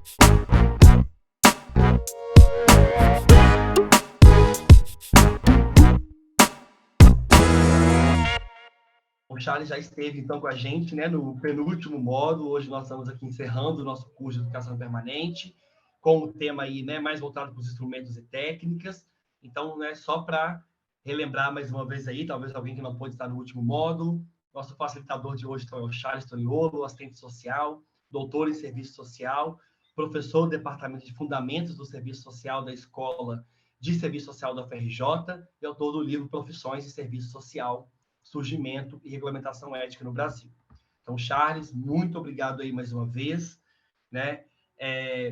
O Charles já esteve, então, com a gente, né, no penúltimo módulo. Hoje nós estamos aqui encerrando o nosso curso de Educação Permanente, com o tema aí, né, mais voltado para os instrumentos e técnicas. Então, né, só para relembrar mais uma vez aí, talvez alguém que não pôde estar no último módulo, nosso facilitador de hoje então, é o Charles Toniolo, assistente social, doutor em serviço social, professor do Departamento de Fundamentos do Serviço Social da Escola de Serviço Social da UFRJ e autor do livro Profissões e Serviço Social, Surgimento e Regulamentação Ética no Brasil. Então, Charles, muito obrigado aí mais uma vez, né?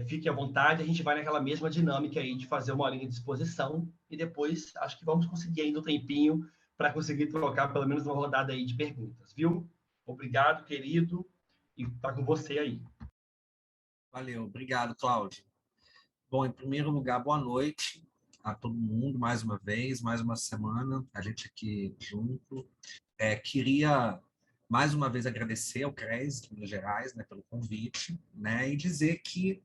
Fique à vontade, a gente vai naquela mesma dinâmica aí de fazer uma linha de exposição e depois acho que vamos conseguir ainda um tempinho para conseguir trocar pelo menos uma rodada aí de perguntas, viu? Obrigado, querido, e tá com você aí. Valeu, obrigado, Cláudio. Bom, em primeiro lugar, boa noite a todo mundo, mais uma vez, mais uma semana, a gente aqui junto. Queria, mais uma vez, agradecer ao CRES de Minas Gerais, né, pelo convite, né, e dizer que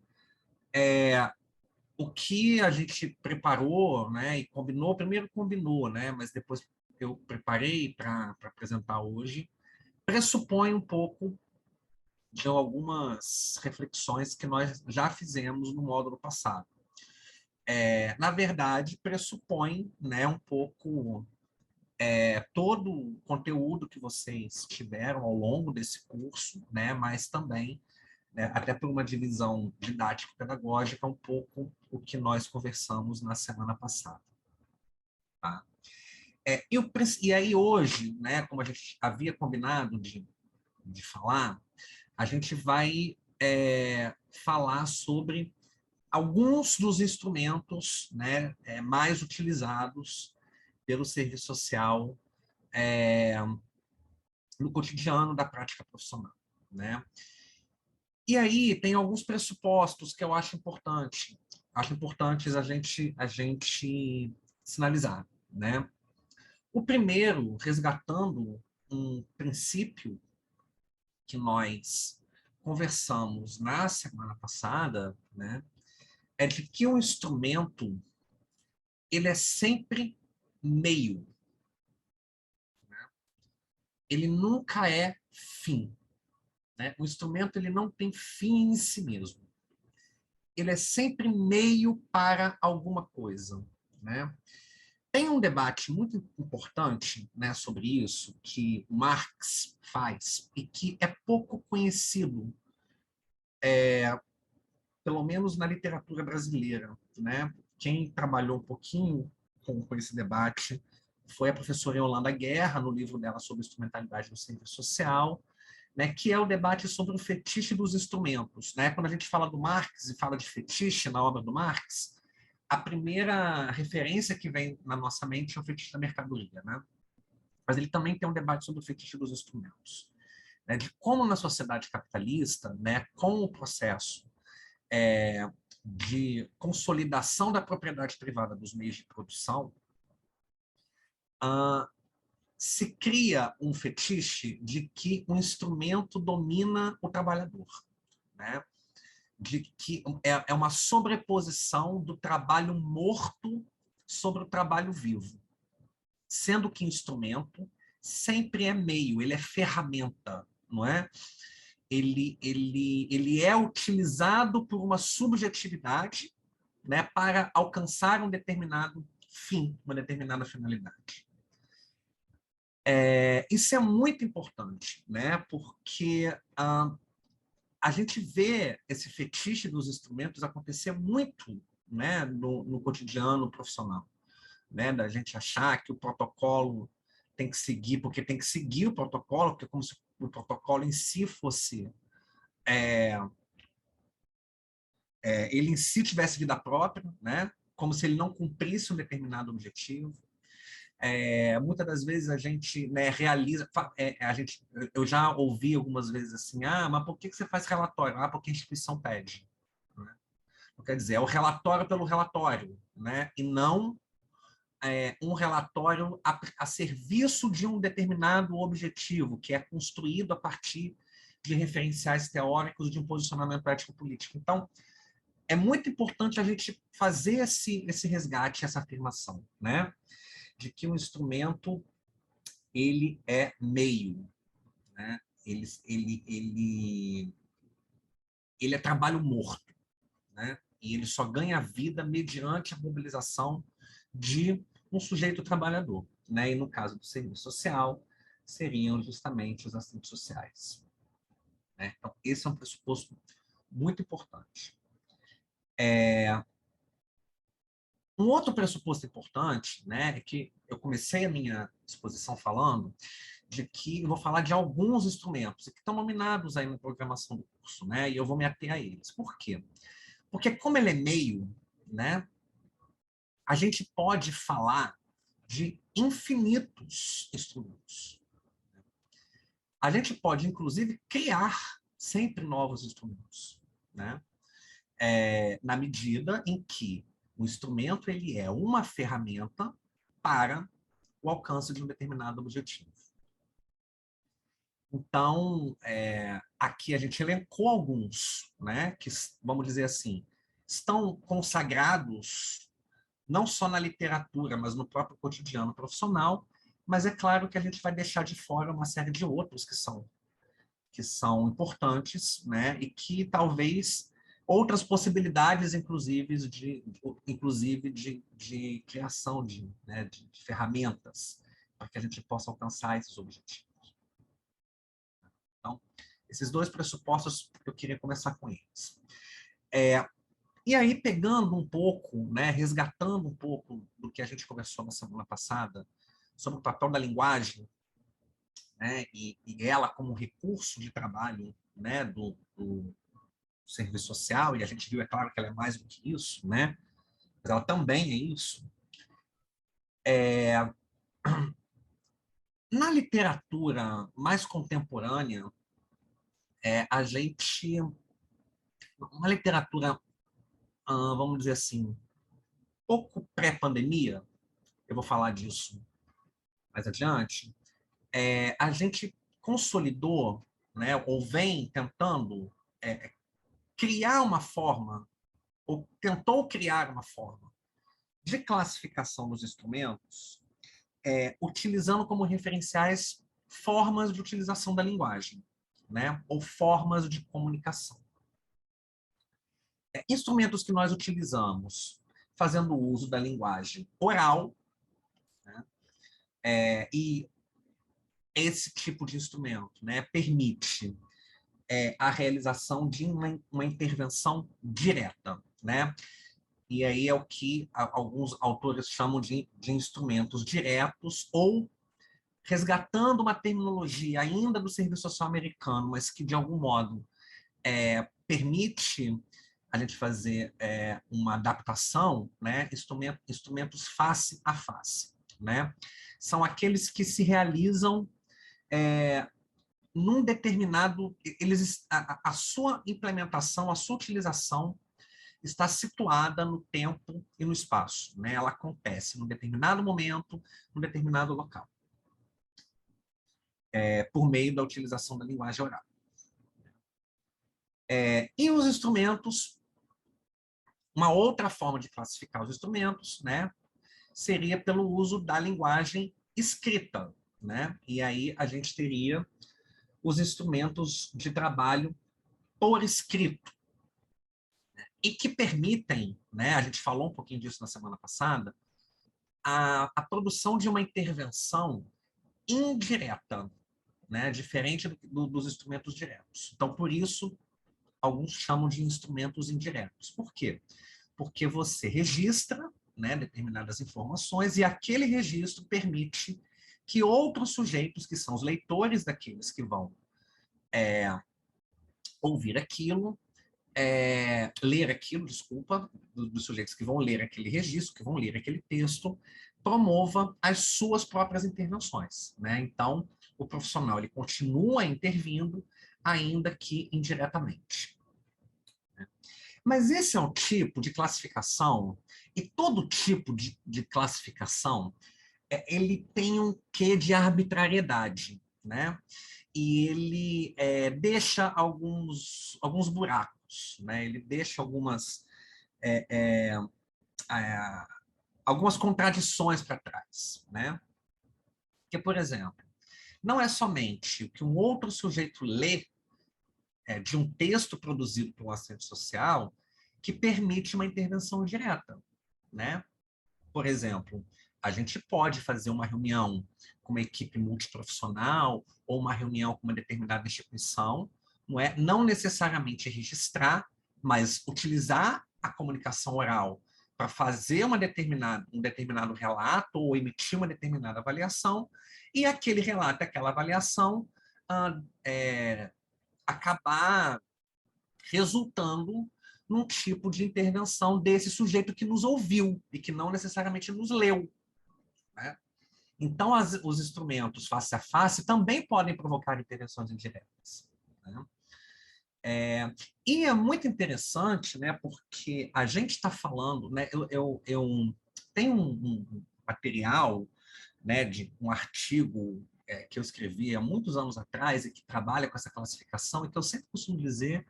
o que a gente preparou, né, e combinou, primeiro combinou, né, mas depois eu preparei para apresentar hoje, pressupõe um pouco de algumas reflexões que nós já fizemos no módulo passado. Na verdade, pressupõe, né, um pouco todo o conteúdo que vocês tiveram ao longo desse curso, né, mas também, né, até por uma divisão didático-pedagógica, um pouco o que nós conversamos na semana passada. Tá? E aí hoje, né, como a gente havia combinado de falar, a gente vai falar sobre alguns dos instrumentos, né, mais utilizados pelo serviço social no cotidiano da prática profissional, né? E aí tem alguns pressupostos que eu acho importantes a gente sinalizar, né? O primeiro, resgatando um princípio que nós conversamos na semana passada, né, é de que o instrumento ele é sempre meio, né? Ele nunca é fim, né? O instrumento ele não tem fim em si mesmo. Ele é sempre meio para alguma coisa, né? Tem um debate muito importante, né, sobre isso que Marx faz e que é pouco conhecido, pelo menos na literatura brasileira, né? Quem trabalhou um pouquinho com esse debate foi a professora Yolanda Guerra, no livro dela sobre instrumentalidade no serviço social, né, que é o debate sobre o fetiche dos instrumentos. Né? Quando a gente fala do Marx e fala de fetiche na obra do Marx, a primeira referência que vem na nossa mente é o fetiche da mercadoria. Né? Mas ele também tem um debate sobre o fetiche dos instrumentos. Né? De como na sociedade capitalista, né, com o processo de consolidação da propriedade privada dos meios de produção, se cria um fetiche de que o instrumento domina o trabalhador, né? De que é uma sobreposição do trabalho morto sobre o trabalho vivo, sendo que instrumento sempre é meio, ele é ferramenta, não é? Ele é utilizado por uma subjetividade, né, para alcançar um determinado fim, uma determinada finalidade. Isso é muito importante, né, porque a gente vê esse fetiche dos instrumentos acontecer muito, né, no cotidiano profissional, né, da gente achar que o protocolo tem que seguir, porque tem que seguir o protocolo, porque é como se o protocolo em si fosse ele em si tivesse vida própria, né? Como se ele não cumprisse um determinado objetivo. Muitas das vezes a gente, né, realiza, eu já ouvi algumas vezes assim, mas por que você faz relatório? Porque a instituição pede. Né? Quer dizer, é o relatório pelo relatório, né? E não um relatório a serviço de um determinado objetivo, que é construído a partir de referenciais teóricos de um posicionamento ético-político. Então, é muito importante a gente fazer esse resgate, essa afirmação, né? De que o instrumento, ele é meio, né? Ele é trabalho morto, né? E ele só ganha vida mediante a mobilização de um sujeito trabalhador, né? E no caso do serviço social, seriam justamente os assistentes sociais, né? Então, esse é um pressuposto muito importante. Um outro pressuposto importante, né, é que eu comecei a minha exposição falando de que eu vou falar de alguns instrumentos que estão nominados aí na programação do curso, né, e eu vou me ater a eles. Por quê? Porque como ele é meio, né, a gente pode falar de infinitos instrumentos. A gente pode, inclusive, criar sempre novos instrumentos, né? Na medida em que o instrumento ele é uma ferramenta para o alcance de um determinado objetivo. Então, aqui a gente elencou alguns, né, que, vamos dizer assim, estão consagrados não só na literatura, mas no próprio cotidiano profissional, mas é claro que a gente vai deixar de fora uma série de outros que são importantes, né, e que talvez outras possibilidades, inclusive de criação né, de ferramentas para que a gente possa alcançar esses objetivos. Então, esses dois pressupostos eu queria começar com eles. E aí, pegando um pouco, né, resgatando um pouco do que a gente conversou na semana passada sobre o papel da linguagem, né, e ela como recurso de trabalho, né, do serviço social, e a gente viu, é claro, que ela é mais do que isso, né, mas ela também é isso. Na literatura mais contemporânea, a gente... Uma literatura, vamos dizer assim, pouco pré-pandemia, eu vou falar disso mais adiante, a gente consolidou, né, ou vem tentando criar uma forma, ou tentou criar uma forma de classificação dos instrumentos, utilizando como referenciais formas de utilização da linguagem, né, ou formas de comunicação. Instrumentos que nós utilizamos fazendo uso da linguagem oral, né, e esse tipo de instrumento, né, permite a realização de uma intervenção direta, né? E aí é o que alguns autores chamam de instrumentos diretos, ou resgatando uma terminologia ainda do serviço social americano, mas que de algum modo permite a gente fazer uma adaptação, né? Instrumentos face a face, né? São aqueles que se realizam num determinado... a sua implementação, a sua utilização está situada no tempo e no espaço, né? Ela acontece num determinado momento, num determinado local, por meio da utilização da linguagem oral. E os instrumentos, uma outra forma de classificar os instrumentos, né, seria pelo uso da linguagem escrita, né? E aí a gente teria os instrumentos de trabalho por escrito, e que permitem, né, a gente falou um pouquinho disso na semana passada, a produção de uma intervenção indireta, né, diferente dos instrumentos diretos. Então, por isso, alguns chamam de instrumentos indiretos. Por quê? Porque você registra, né, determinadas informações, e aquele registro permite que outros sujeitos, que são os leitores daqueles que vão ouvir aquilo, ler aquilo, desculpa, dos sujeitos que vão ler aquele registro, que vão ler aquele texto, promova as suas próprias intervenções, né? Então, o profissional ele continua intervindo, ainda que indiretamente, né? Mas esse é um tipo de classificação, e todo tipo de classificação, ele tem um quê de arbitrariedade, né? E ele deixa alguns buracos, né? Ele deixa algumas algumas contradições para trás, né? Porque, por exemplo, não é somente o que um outro sujeito lê de um texto produzido por um assistente social que permite uma intervenção direta, né? Por exemplo, a gente pode fazer uma reunião com uma equipe multiprofissional ou uma reunião com uma determinada instituição, não necessariamente registrar, mas utilizar a comunicação oral para fazer um determinado relato ou emitir uma determinada avaliação, e aquele relato, aquela avaliação, acabar resultando num tipo de intervenção desse sujeito que nos ouviu e que não necessariamente nos leu, né? Então, os instrumentos face a face também podem provocar intervenções indiretas, né? E é muito interessante, né, porque a gente está falando, né, eu tenho um material, né, de um artigo que eu escrevi há muitos anos atrás e que trabalha com essa classificação e que eu sempre costumo dizer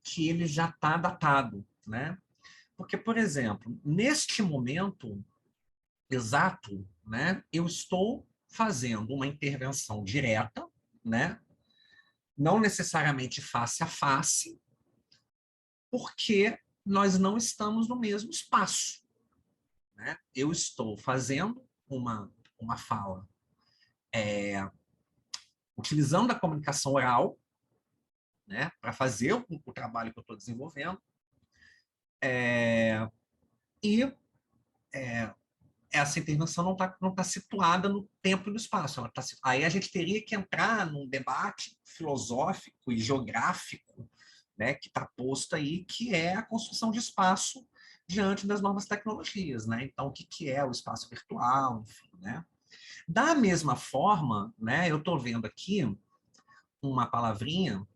que ele já está datado, né? Porque, por exemplo, neste momento exato, né, eu estou fazendo uma intervenção direta, né, não necessariamente face a face, porque nós não estamos no mesmo espaço, né? Eu estou fazendo uma fala utilizando a comunicação oral, né, para fazer o trabalho que eu estou desenvolvendo, e essa intervenção não tá situada no tempo e no espaço. Aí a gente teria que entrar num debate filosófico e geográfico, né, que está posto aí, que é a construção de espaço diante das novas tecnologias, né? Então, o que é o espaço virtual, enfim, né? Da mesma forma, né, eu estou vendo aqui uma palavrinha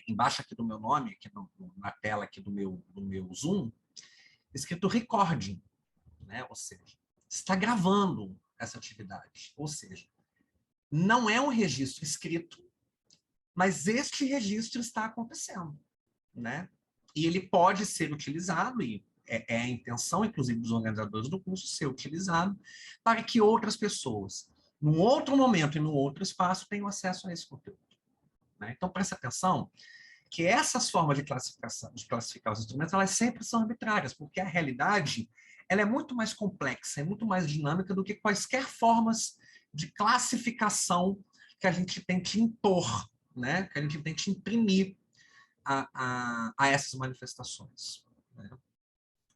embaixo aqui do meu nome, aqui na tela aqui do meu Zoom, escrito recording, né? Ou seja, está gravando essa atividade. Ou seja, não é um registro escrito, mas este registro está acontecendo, né? E ele pode ser utilizado, e é a intenção, inclusive, dos organizadores do curso, ser utilizado para que outras pessoas, num outro momento e num outro espaço, tenham acesso a esse conteúdo, né? Então, preste atenção que essas formas de classificar os instrumentos, elas sempre são arbitrárias, porque a realidade ela é muito mais complexa, é muito mais dinâmica do que quaisquer formas de classificação que a gente tente impor, né? Que a gente tente imprimir a essas manifestações, né?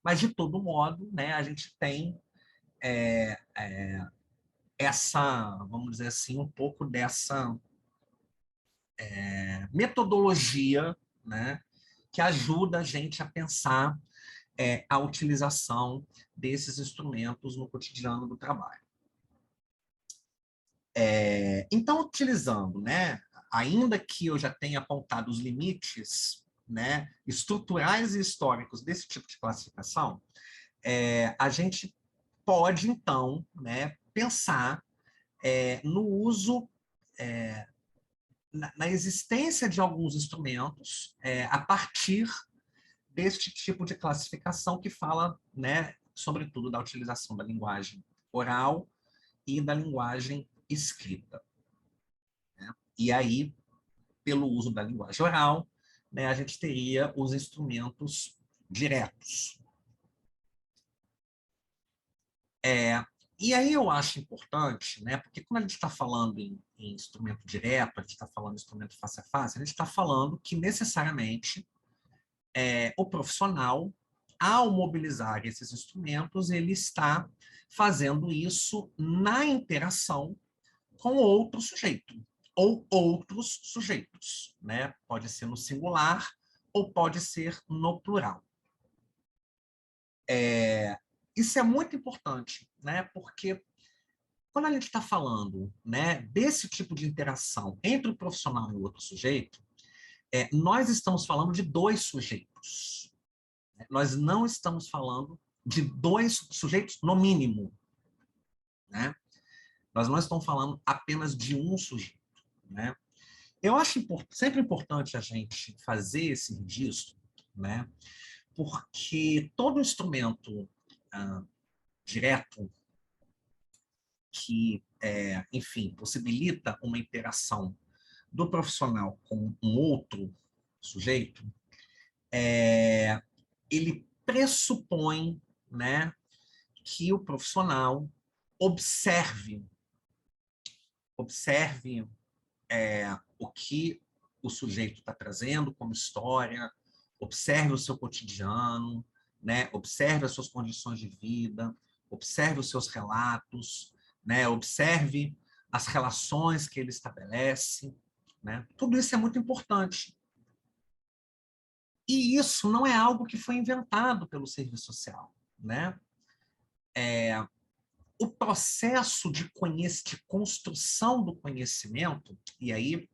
Mas, de todo modo, né, a gente tem essa, vamos dizer assim, um pouco dessa metodologia, né, que ajuda a gente a pensar a utilização desses instrumentos no cotidiano do trabalho. Então, utilizando, né, ainda que eu já tenha apontado os limites, né, estruturais e históricos desse tipo de classificação, a gente pode, então, né, pensar no uso, na existência de alguns instrumentos a partir deste tipo de classificação que fala, né, sobretudo da utilização da linguagem oral e da linguagem escrita, né? E aí, pelo uso da linguagem oral, né, a gente teria os instrumentos diretos. E aí eu acho importante, né, porque quando a gente está falando em instrumento direto, a gente está falando de instrumento face a face, a gente está falando que necessariamente o profissional, ao mobilizar esses instrumentos, ele está fazendo isso na interação com outro sujeito, ou outros sujeitos, né? Pode ser no singular ou pode ser no plural. Isso é muito importante, né? Porque quando a gente está falando, né, desse tipo de interação entre o profissional e o outro sujeito, nós estamos falando de dois sujeitos. Nós não estamos falando de dois sujeitos no mínimo, né? Nós não estamos falando apenas de um sujeito, né? Eu acho sempre importante a gente fazer esse registro, né? porque todo instrumento direto que, enfim, possibilita uma interação do profissional com um outro sujeito, ele pressupõe, né, que o profissional observe o que o sujeito está trazendo como história, observe o seu cotidiano, né, observe as suas condições de vida, observe os seus relatos, né, observe as relações que ele estabelece, né? Tudo isso é muito importante. E isso não é algo que foi inventado pelo serviço social, né? O processo de construção do conhecimento, e aí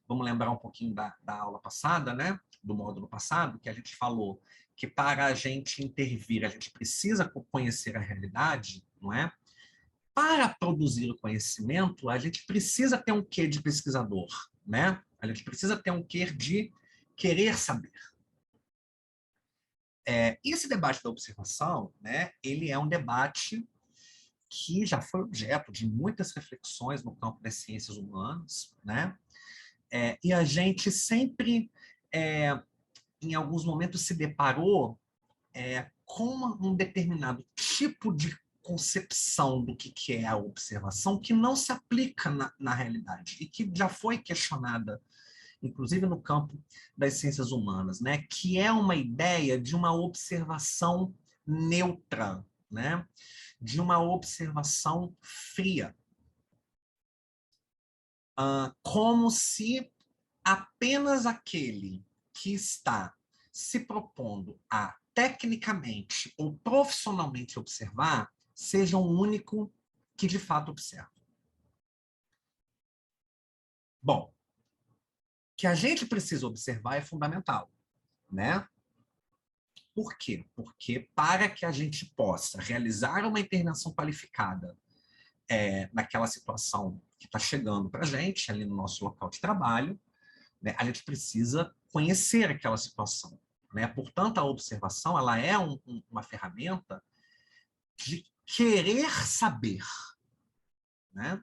vamos lembrar um pouquinho da aula passada, né? Do módulo passado, que a gente falou que para a gente intervir, a gente precisa conhecer a realidade, não é? Para produzir o conhecimento, a gente precisa ter um quê de pesquisador, né? A gente precisa ter um quê de querer saber. E esse debate da observação, né? Ele é um debate que já foi objeto de muitas reflexões no campo das ciências humanas, né? E a gente sempre, em alguns momentos, se deparou com um determinado tipo de concepção do que é a observação que não se aplica na realidade e que já foi questionada, inclusive no campo das ciências humanas, né? Que é uma ideia de uma observação neutra, né? De uma observação fria. Como se apenas aquele que está se propondo a tecnicamente ou profissionalmente observar seja o único que de fato observa. Bom, que a gente precisa observar é fundamental, né? Por quê? Porque para que a gente possa realizar uma intervenção qualificada naquela situação que está chegando para a gente, ali no nosso local de trabalho, né, a gente precisa conhecer aquela situação. Né? Portanto, a observação ela é uma ferramenta de querer saber. Né?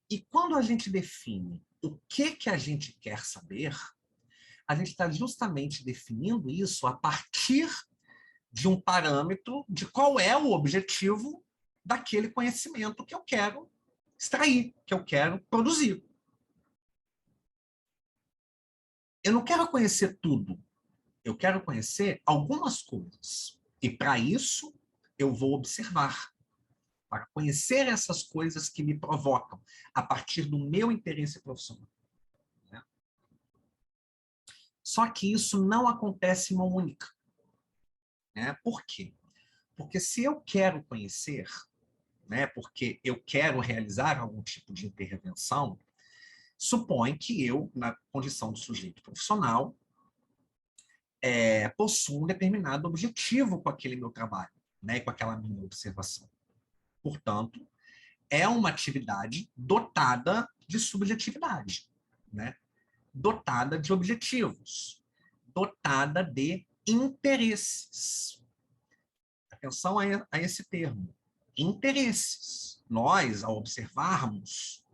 E quando a gente define o que a gente quer saber, a gente está justamente definindo isso a partir de um parâmetro de qual é o objetivo daquele conhecimento que eu quero extrair, que eu quero produzir. Eu não quero conhecer tudo, eu quero conhecer algumas coisas. E para isso, eu vou observar, para conhecer essas coisas que me provocam, a partir do meu interesse profissional. Né? Só que isso não acontece em mão única. Né? Por quê? Porque se eu quero conhecer, né, porque eu quero realizar algum tipo de intervenção, supõe que eu, na condição de sujeito profissional, possuo um determinado objetivo com aquele meu trabalho, né, com aquela minha observação. Portanto, é uma atividade dotada de subjetividade, né? Dotada de objetivos, dotada de interesses. Atenção a esse termo, interesses. Nós, ao observarmos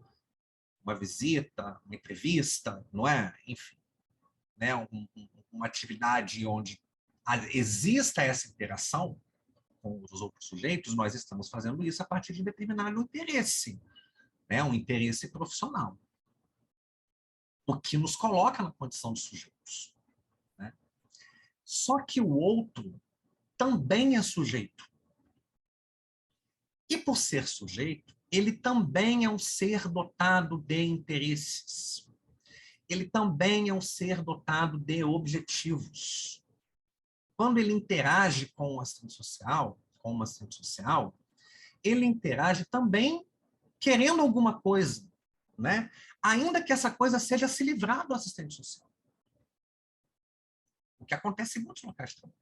uma visita, uma entrevista, não é? Enfim, né? Uma atividade onde exista essa interação com os outros sujeitos, nós estamos fazendo isso a partir de determinado interesse, né? Um interesse profissional, o que nos coloca na condição de sujeitos. Né? Só que o outro também é sujeito. E por ser sujeito, ele também é um ser dotado de interesses. Ele também é um ser dotado de objetivos. Quando ele interage com o assistente social, ele interage também querendo alguma coisa, né? Ainda que essa coisa seja se livrar do assistente social. O que acontece em muitos locais de trabalho.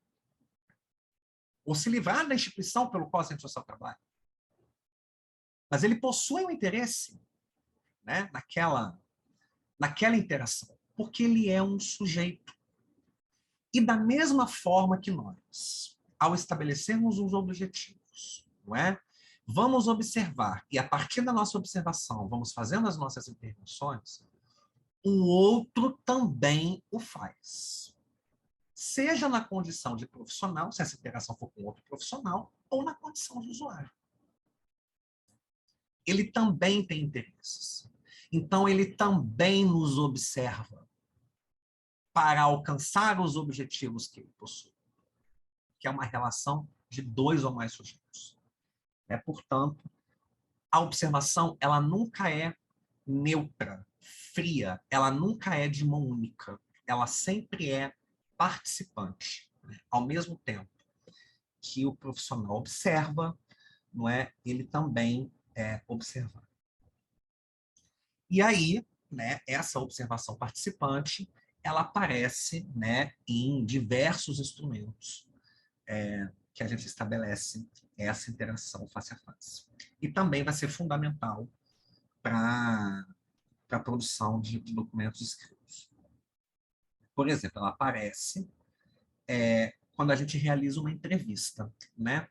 Ou se livrar da instituição pelo qual o assistente social trabalha. Mas ele possui um interesse, né, naquela interação, porque ele é um sujeito. E da mesma forma que nós, ao estabelecermos os objetivos, não é? Vamos observar, e a partir da nossa observação, vamos fazendo as nossas intervenções, o outro também o faz. Seja na condição de profissional, se essa interação for com outro profissional, ou na condição de usuário. Ele também tem interesses. Então, ele também nos observa para alcançar os objetivos que ele possui, que é uma relação de 2 ou mais sujeitos. Portanto, a observação ela nunca é neutra, fria, ela nunca é de mão única, ela sempre é participante, né? Ao mesmo tempo que o profissional observa, não é? Ele também é observado. E aí, né, essa observação participante, ela aparece, né, em diversos instrumentos que a gente estabelece essa interação face a face. E também vai ser fundamental para a produção de documentos escritos. Por exemplo, ela aparece quando a gente realiza uma entrevista, né?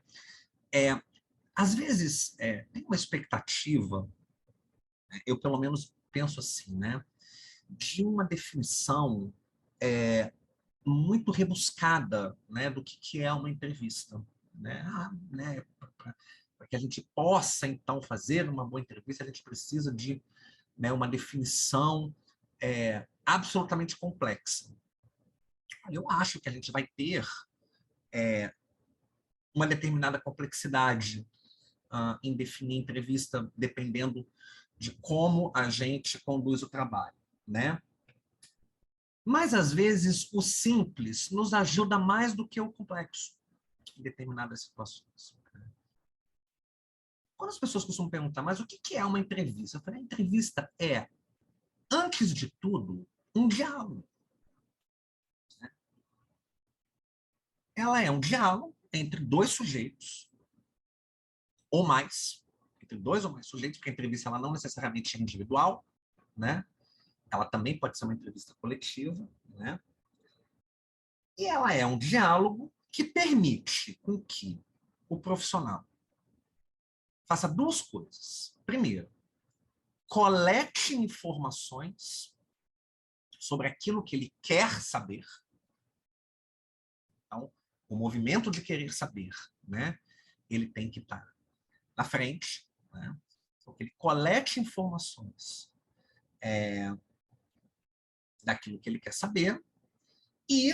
Às vezes, tem uma expectativa, eu pelo menos penso assim, né? De uma definição muito rebuscada, né, do que é uma entrevista, né? Para que a gente possa, então, fazer uma boa entrevista, a gente precisa de, né, uma definição absolutamente complexa. Eu acho que a gente vai ter uma determinada complexidade em definir entrevista, dependendo de como a gente conduz o trabalho, né? Mas, às vezes, o simples nos ajuda mais do que o complexo em determinadas situações. Quando as pessoas costumam perguntar, mas o que é uma entrevista? Eu falei, a entrevista é, antes de tudo, um diálogo. Ela é um diálogo entre 2 sujeitos, ou mais, entre 2 ou mais sujeitos, porque a entrevista ela não necessariamente é individual, né? Ela também pode ser uma entrevista coletiva, né? E ela é um diálogo que permite com que o profissional faça 2 coisas. Primeiro, colete informações sobre aquilo que ele quer saber. Então, o movimento de querer saber, né? Ele tem que estar na frente, né? Porque ele colete informações daquilo que ele quer saber e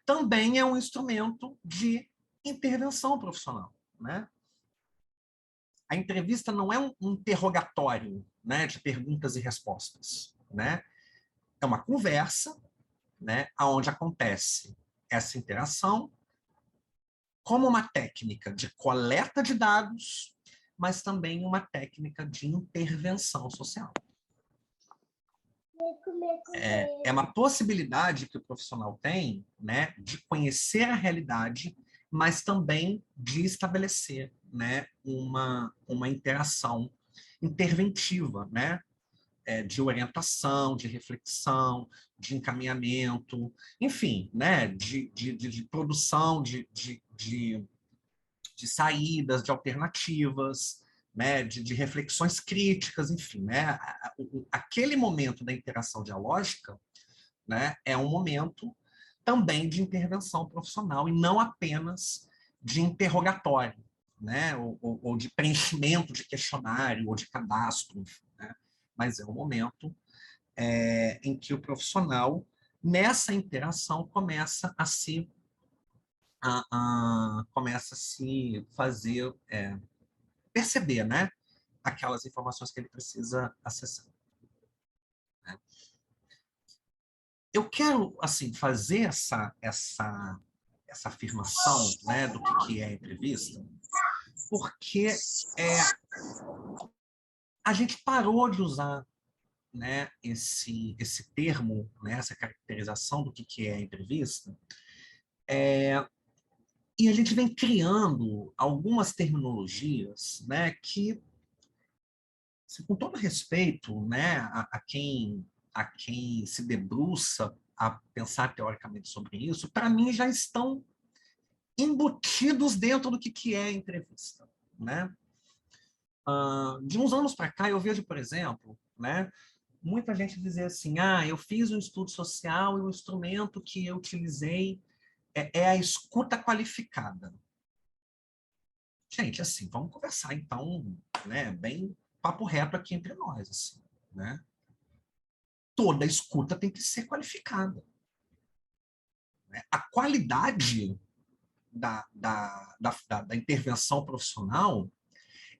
também é um instrumento de intervenção profissional, né? A entrevista não é um interrogatório, né, de perguntas e respostas, né? É uma conversa, né, onde acontece essa interação como uma técnica de coleta de dados, mas também uma técnica de intervenção social. É uma possibilidade que o profissional tem, né, de conhecer a realidade, mas também de estabelecer, né, uma interação interventiva, né, de orientação, de reflexão, de encaminhamento, enfim, né, de produção de saídas, de alternativas, né, de reflexões críticas, enfim, né, aquele momento da interação dialógica, né, é um momento também de intervenção profissional e não apenas de interrogatório, né, ou de preenchimento de questionário ou de cadastro, enfim, né, mas é um momento em que o profissional, nessa interação, começa a se fazer perceber, né, aquelas informações que ele precisa acessar. Né? Eu quero assim fazer essa afirmação, né, do que é a entrevista, porque a gente parou de usar, né, esse termo, né, essa caracterização do que é a entrevista, e a gente vem criando algumas terminologias, né, que, com todo respeito, né, a quem se debruça a pensar teoricamente sobre isso, para mim já estão embutidos dentro do que é entrevista, né? De uns anos para cá, eu vejo, por exemplo, né, muita gente dizer assim, eu fiz um estudo social e o instrumento que eu utilizei é a escuta qualificada. Gente, assim, vamos conversar, então, né, bem papo reto aqui entre nós, assim, né? Toda escuta tem que ser qualificada, né? A qualidade da intervenção profissional,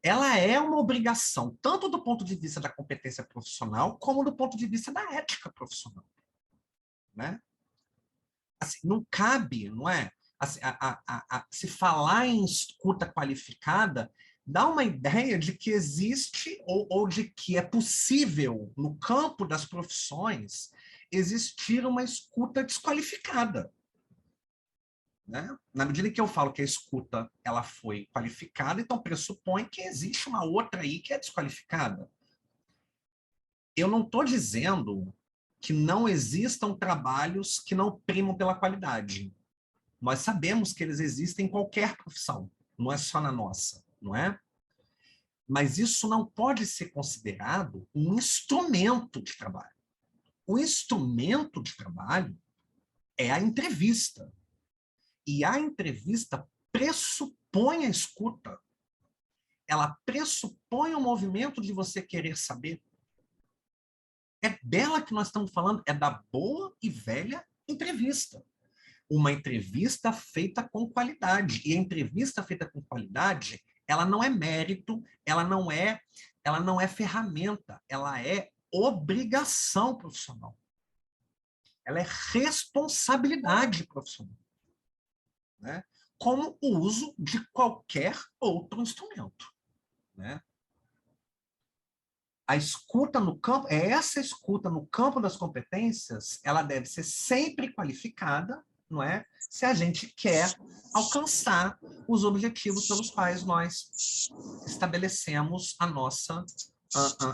ela é uma obrigação, tanto do ponto de vista da competência profissional, como do ponto de vista da ética profissional, né? Assim, não cabe, não é? Assim, se falar em escuta qualificada, dá uma ideia de que existe, ou de que é possível, no campo das profissões, existir uma escuta desqualificada, né? Na medida em que eu falo que a escuta ela foi qualificada, então pressupõe que existe uma outra aí que é desqualificada. Eu não estou dizendo que não existam trabalhos que não primam pela qualidade. Nós sabemos que eles existem em qualquer profissão, não é só na nossa, não é? Mas isso não pode ser considerado um instrumento de trabalho. O instrumento de trabalho é a entrevista. E a entrevista pressupõe a escuta. Ela pressupõe o movimento de você querer saber. É dela que nós estamos falando, é da boa e velha entrevista. Uma entrevista feita com qualidade. E a entrevista feita com qualidade, ela não é mérito, ela não é ferramenta, ela é obrigação profissional. Ela é responsabilidade profissional, né? Como o uso de qualquer outro instrumento, né? A escuta no campo, essa escuta no campo das competências, ela deve ser sempre qualificada, não é? Se a gente quer alcançar os objetivos pelos quais nós estabelecemos a nossa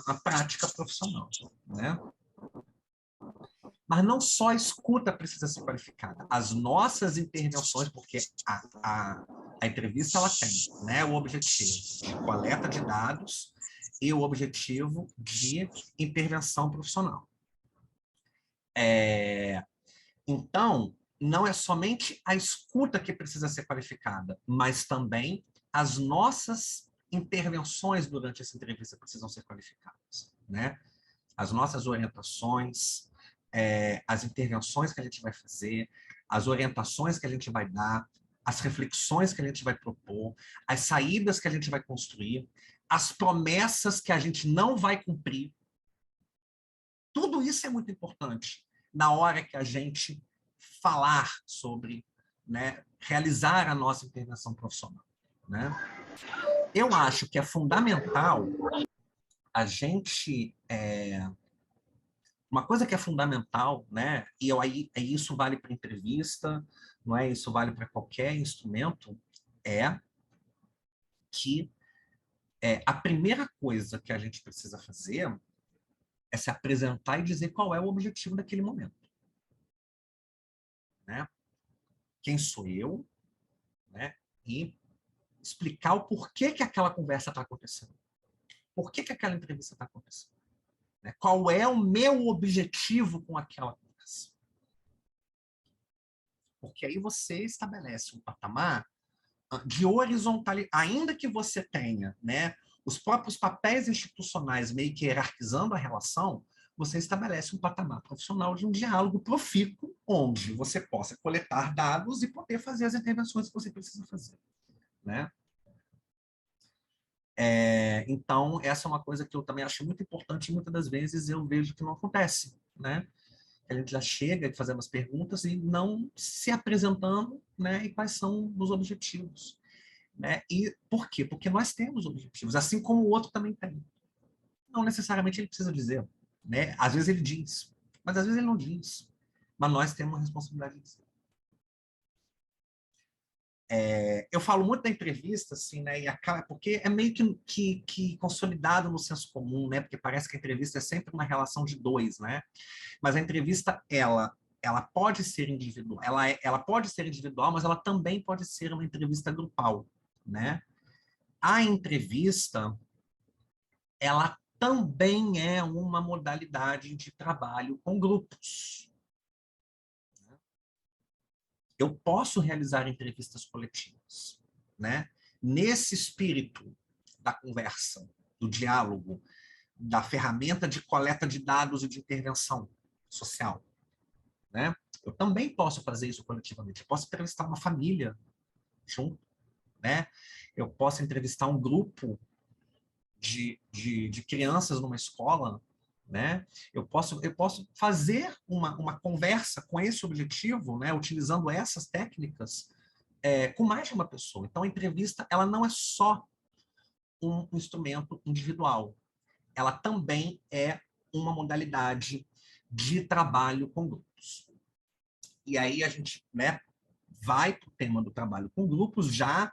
a prática profissional, né? Mas não só a escuta precisa ser qualificada, as nossas intervenções, porque a entrevista ela tem, né, o objetivo de coleta de dados e o objetivo de intervenção profissional. Então, não é somente a escuta que precisa ser qualificada, mas também as nossas intervenções durante essa entrevista precisam ser qualificadas, né? As nossas orientações, as intervenções que a gente vai fazer, as orientações que a gente vai dar, as reflexões que a gente vai propor, as saídas que a gente vai construir, as promessas que a gente não vai cumprir. Tudo isso é muito importante na hora que a gente falar sobre, né, realizar a nossa intervenção profissional, né? Eu acho que é fundamental a gente... uma coisa que é fundamental, né, e aí isso vale para entrevista, não é? Isso vale para qualquer instrumento, é que a primeira coisa que a gente precisa fazer é se apresentar e dizer qual é o objetivo daquele momento, né? Quem sou eu, né? E explicar o porquê que aquela conversa está acontecendo. Por que aquela entrevista está acontecendo? Né? Qual é o meu objetivo com aquela conversa? Porque aí você estabelece um patamar de horizontalidade, ainda que você tenha, né, os próprios papéis institucionais meio que hierarquizando a relação, você estabelece um patamar profissional de um diálogo profícuo, onde você possa coletar dados e poder fazer as intervenções que você precisa fazer, né? Então, essa é uma coisa que eu também acho muito importante e muitas das vezes eu vejo que não acontece, né? A gente já chega fazendo as perguntas e não se apresentando, né? E quais são os objetivos, né? E por quê? Porque nós temos objetivos, assim como o outro também tem. Não necessariamente ele precisa dizer, né? Às vezes ele diz, mas às vezes ele não diz. Mas nós temos uma responsabilidade de dizer. Eu falo muito da entrevista, assim, né? Porque é meio que consolidado no senso comum, né? Porque parece que a entrevista é sempre uma relação de dois, né? Mas a entrevista, ela ela pode ser individual, ela pode ser individual, mas ela também pode ser uma entrevista grupal, né? A entrevista, ela também é uma modalidade de trabalho com grupos. Eu posso realizar entrevistas coletivas, né? Nesse espírito da conversa, do diálogo, da ferramenta de coleta de dados e de intervenção social, né? Eu também posso fazer isso coletivamente. Eu posso entrevistar uma família junto, né? Eu posso entrevistar um grupo de crianças numa escola, né? Eu posso fazer uma conversa com esse objetivo, né? Utilizando essas técnicas com mais de uma pessoa. Então, a entrevista, ela não é só um instrumento individual. Ela também é uma modalidade de trabalho com grupos. E aí a gente, né, vai para o tema do trabalho com grupos, já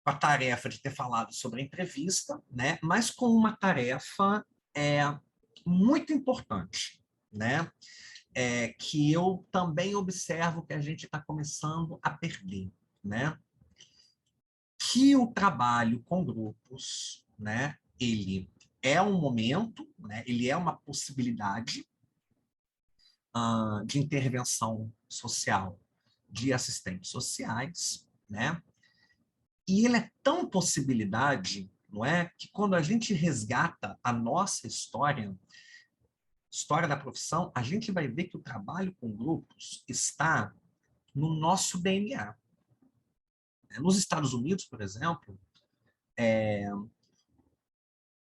com a tarefa de ter falado sobre a entrevista, né, mas com uma tarefa muito importante, né, que eu também observo que a gente está começando a perder, né, que o trabalho com grupos, né, ele é um momento, né, ele é uma possibilidade de intervenção social de assistentes sociais, né? E ele é tão possibilidade, não é, que quando a gente resgata a nossa história da profissão, a gente vai ver que o trabalho com grupos está no nosso DNA. Nos Estados Unidos, por exemplo,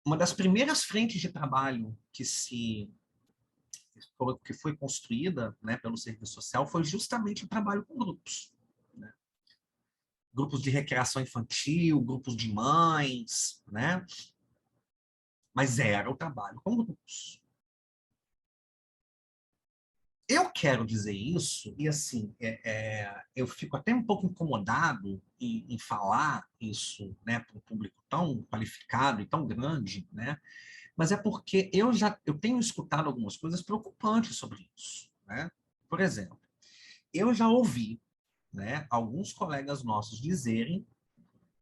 uma das primeiras frentes de trabalho que foi construída, né, pelo serviço social foi justamente o trabalho com grupos, né? Grupos de recreação infantil, grupos de mães, né? Mas era o trabalho com grupos. Eu quero dizer isso, e assim, eu fico até um pouco incomodado em falar isso, né, para um público tão qualificado e tão grande, né? Mas é porque eu tenho escutado algumas coisas preocupantes sobre isso, né? Por exemplo, eu já ouvi, né, alguns colegas nossos dizerem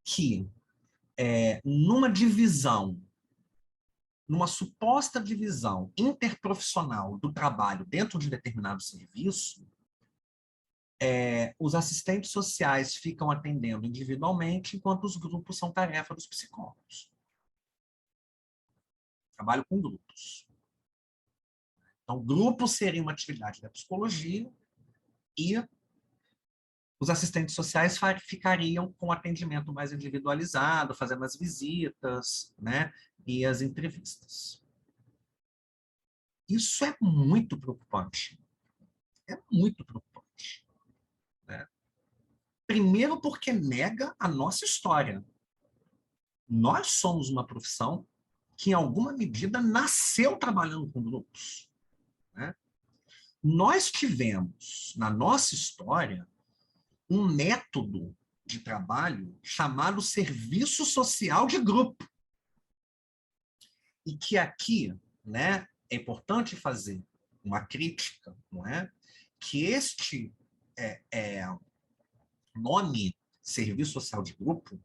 que numa suposta divisão interprofissional do trabalho dentro de determinado serviço, os assistentes sociais ficam atendendo individualmente, enquanto os grupos são tarefa dos psicólogos. Trabalho com grupos. Então, grupos seriam uma atividade da psicologia e os assistentes sociais ficariam com atendimento mais individualizado, fazendo as visitas, né, e as entrevistas. Isso é muito preocupante. É muito preocupante, né? Primeiro porque nega a nossa história. Nós somos uma profissão que, em alguma medida, nasceu trabalhando com grupos, né? Nós tivemos, na nossa história, um método de trabalho chamado serviço social de grupo. E que aqui, né, é importante fazer uma crítica, não é? Que este nome serviço social de grupo,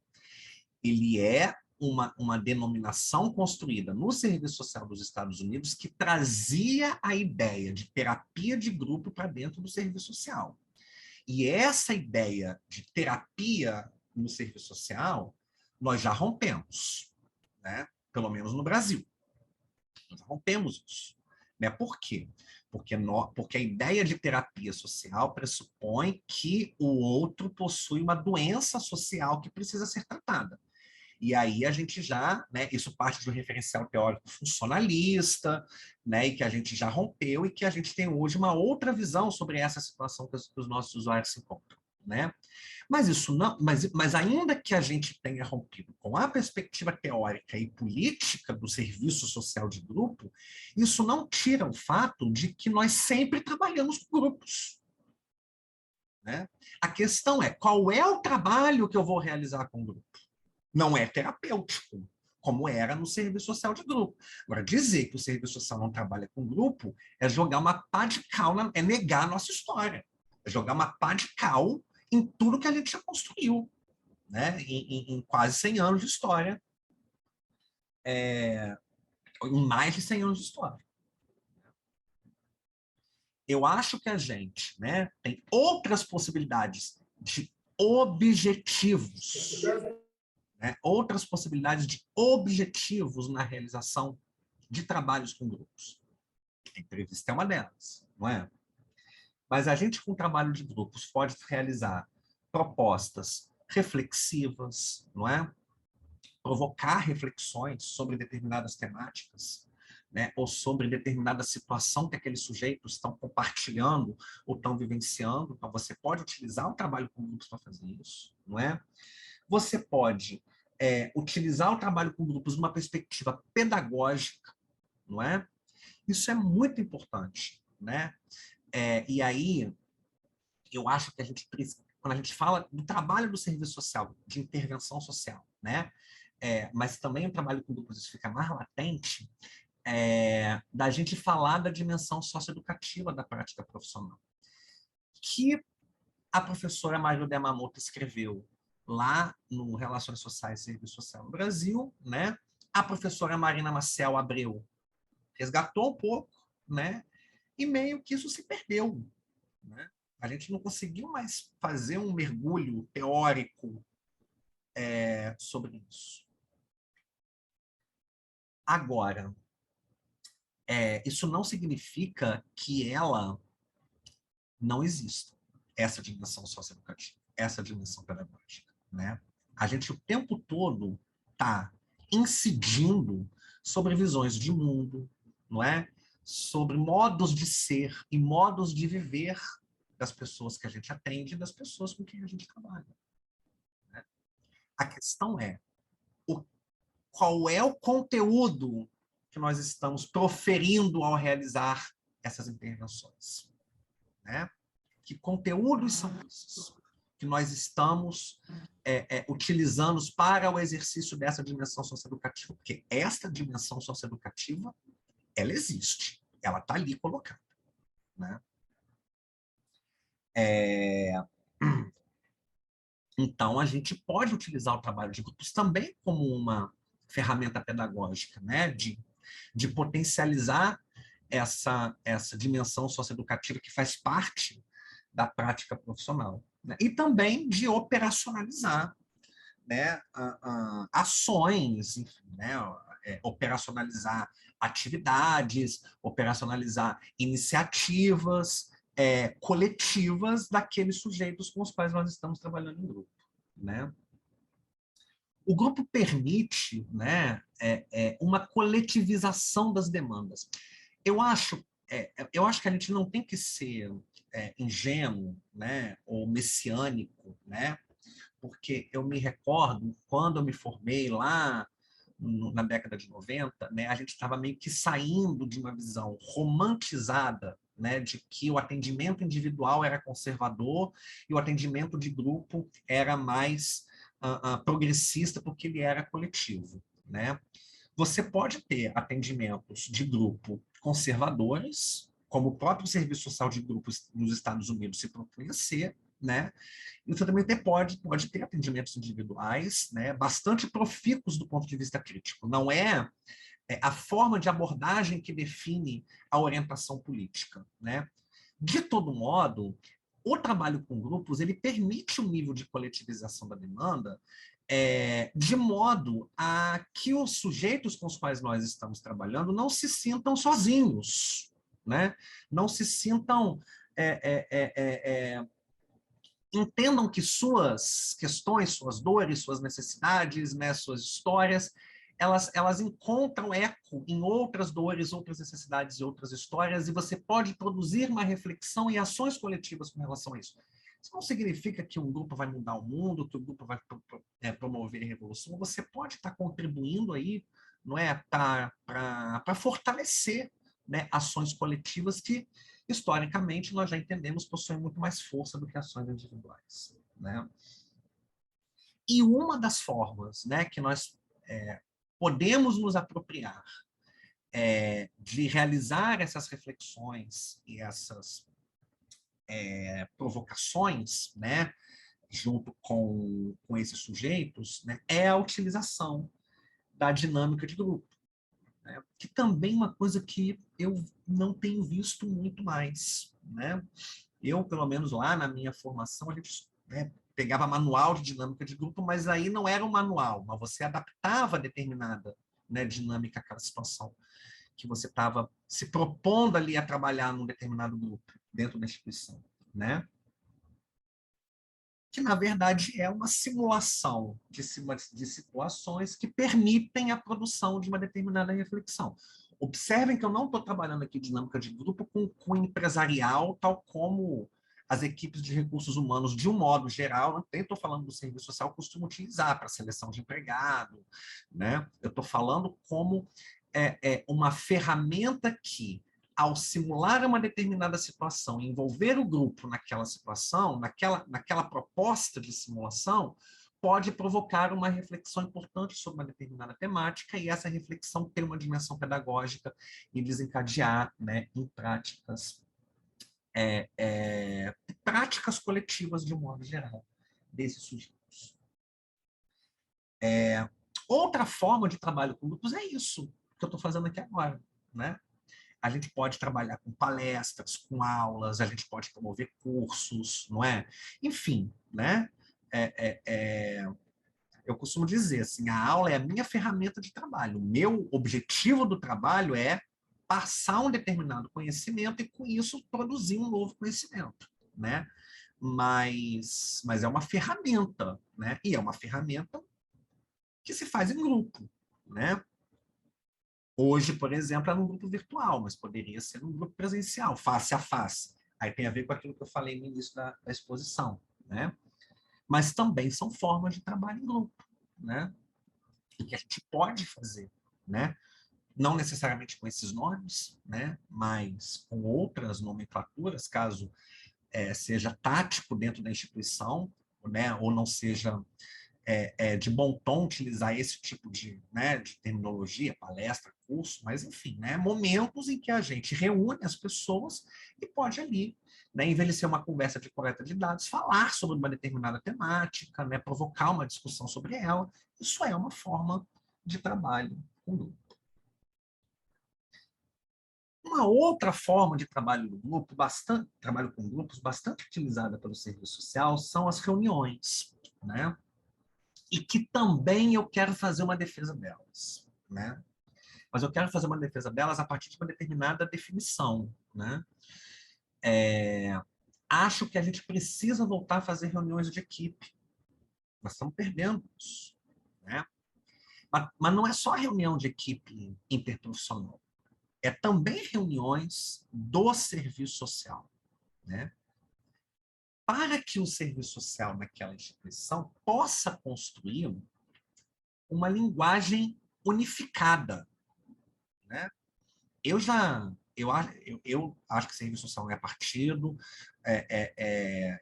ele é uma denominação construída no Serviço Social dos Estados Unidos que trazia a ideia de terapia de grupo para dentro do serviço social. E essa ideia de terapia no serviço social, nós já rompemos, né? Pelo menos no Brasil. Nós já rompemos isso. Né? Por quê? Porque a ideia de terapia social pressupõe que o outro possui uma doença social que precisa ser tratada. E aí a gente já, né, isso parte de um referencial teórico funcionalista, né, e que a gente já rompeu e que a gente tem hoje uma outra visão sobre essa situação que os nossos usuários se encontram, né? Mas isso não, mas ainda que a gente tenha rompido com a perspectiva teórica e política do serviço social de grupo, isso não tira o fato de que nós sempre trabalhamos com grupos, né? A questão é, qual é o trabalho que eu vou realizar com o grupo? Não é terapêutico, como era no serviço social de grupo. Agora, dizer que o serviço social não trabalha com grupo é jogar uma pá de cal, é negar a nossa história. É jogar uma pá de cal em tudo que a gente já construiu, né? Em quase 100 anos de história, em mais de 100 anos de história. Eu acho que a gente, né, tem outras possibilidades de objetivos, né? Outras possibilidades de objetivos na realização de trabalhos com grupos. A entrevista é uma delas, não é? Mas a gente, com trabalho de grupos, pode realizar propostas reflexivas, não é? Provocar reflexões sobre determinadas temáticas, né? Ou sobre determinada situação que aqueles sujeitos estão compartilhando ou estão vivenciando. Então, você pode utilizar o trabalho com grupos para fazer isso, não é? Você pode utilizar o trabalho com grupos numa perspectiva pedagógica, não é? Isso é muito importante, né? E aí, eu acho que a gente precisa, quando a gente fala do trabalho do serviço social, de intervenção social, né? Mas também o trabalho com grupos, isso fica mais latente, da gente falar da dimensão socioeducativa da prática profissional, que a professora Marilda Yamamoto escreveu lá no Relações Sociais e Serviço Social no Brasil, né? A professora Marina Maciel Abreu resgatou um pouco, né? E meio que isso se perdeu, né? A gente não conseguiu mais fazer um mergulho teórico sobre isso. Agora, isso não significa que ela não exista, essa dimensão socioeducativa, essa dimensão pedagógica, né? A gente o tempo todo está incidindo sobre visões de mundo, não é? Sobre modos de ser e modos de viver das pessoas que a gente atende e das pessoas com quem a gente trabalha, né? A questão é qual é o conteúdo que nós estamos proferindo ao realizar essas intervenções, né? Que conteúdos são esses que nós estamos utilizando para o exercício dessa dimensão socioeducativa? Porque esta dimensão socioeducativa, ela existe, ela está ali colocada, né? Então, a gente pode utilizar o trabalho de grupos também como uma ferramenta pedagógica, né? De potencializar essa dimensão socioeducativa que faz parte da prática profissional, né? E também de operacionalizar, né, ações, enfim, né, operacionalizar atividades, operacionalizar iniciativas coletivas daqueles sujeitos com os quais nós estamos trabalhando em grupo, né? O grupo permite, né, uma coletivização das demandas. Eu acho que a gente não tem que ser ingênuo, né, ou messiânico, né, porque eu me recordo, quando eu me formei lá na década de 90, né, a gente estava meio que saindo de uma visão romantizada, né, de que o atendimento individual era conservador e o atendimento de grupo era mais progressista porque ele era coletivo, né? Você pode ter atendimentos de grupo conservadores, como o próprio Serviço Social de Grupos nos Estados Unidos se propõe a ser, né? E você também pode ter atendimentos individuais, né, bastante profícuos do ponto de vista crítico. Não é a forma de abordagem que define a orientação política, né? De todo modo, o trabalho com grupos ele permite um nível de coletivização da demanda de modo a que os sujeitos com os quais nós estamos trabalhando não se sintam sozinhos, né? Não se sintam entendam que suas questões, suas dores, suas necessidades, né, suas histórias, elas encontram eco em outras dores, outras necessidades e outras histórias, e você pode produzir uma reflexão e ações coletivas com relação a isso. Isso não significa que um grupo vai mudar o mundo, que o grupo vai promover a revolução. Você pode estar contribuindo aí, não é, para fortalecer, né, ações coletivas que historicamente nós já entendemos possuem muito mais força do que ações individuais, né? E uma das formas, né, que nós podemos nos apropriar de realizar essas reflexões e essas provocações, né, junto com esses sujeitos, né, é a utilização da dinâmica de grupo, né, que também é uma coisa que eu não tenho visto muito mais, né? Eu, pelo menos lá na minha formação, a gente, né, pegava manual de dinâmica de grupo, mas aí não era um manual, mas você adaptava determinada, né, dinâmica àquela situação que você estava se propondo ali a trabalhar num determinado grupo dentro da instituição, né? Que, na verdade, é uma simulação de situações que permitem a produção de uma determinada reflexão. Observem que eu não estou trabalhando aqui dinâmica de grupo com empresarial, tal como as equipes de recursos humanos, de um modo geral, não estou falando do serviço social, costumam utilizar para seleção de empregado, né? Eu estou falando como uma ferramenta que, ao simular uma determinada situação, envolver o grupo naquela situação, naquela proposta de simulação, pode provocar uma reflexão importante sobre uma determinada temática e essa reflexão ter uma dimensão pedagógica e desencadear, né, em práticas coletivas de um modo geral desses sujeitos. Outra forma de trabalho com grupos é isso que eu estou fazendo aqui agora, né? A gente pode trabalhar com palestras, com aulas, a gente pode promover cursos, não é? Enfim, né? Eu costumo dizer assim, a aula é a minha ferramenta de trabalho. O meu objetivo do trabalho é passar um determinado conhecimento e, com isso, produzir um novo conhecimento, né? Mas é uma ferramenta, né? E é uma ferramenta que se faz em grupo, né? Hoje, por exemplo, é num grupo virtual, mas poderia ser num grupo presencial, face a face. Aí tem a ver com aquilo que eu falei no início da exposição, né? Mas também são formas de trabalho em grupo, né? E que a gente pode fazer, né? Não necessariamente com esses nomes, né? Mas com outras nomenclaturas, caso seja tático dentro da instituição, né? Ou não seja de bom tom utilizar esse tipo né, de terminologia, palestra, curso, mas enfim, né, momentos em que a gente reúne as pessoas e pode ali, né, envelhecer uma conversa de coleta de dados, falar sobre uma determinada temática, né, provocar uma discussão sobre ela. Isso é uma forma de trabalho com grupo. Uma outra forma de trabalho no grupo, trabalho com grupos, bastante utilizada pelo serviço social, são as reuniões, né? E que também eu quero fazer uma defesa delas, né? Mas eu quero fazer uma defesa delas a partir de uma determinada definição, né? Acho que a gente precisa voltar a fazer reuniões de equipe. Nós estamos perdendo isso, né? Mas não é só reunião de equipe interprofissional. É também reuniões do serviço social, né? Para que o serviço social naquela instituição possa construir uma linguagem unificada, né? Eu acho que serviço social não é partido,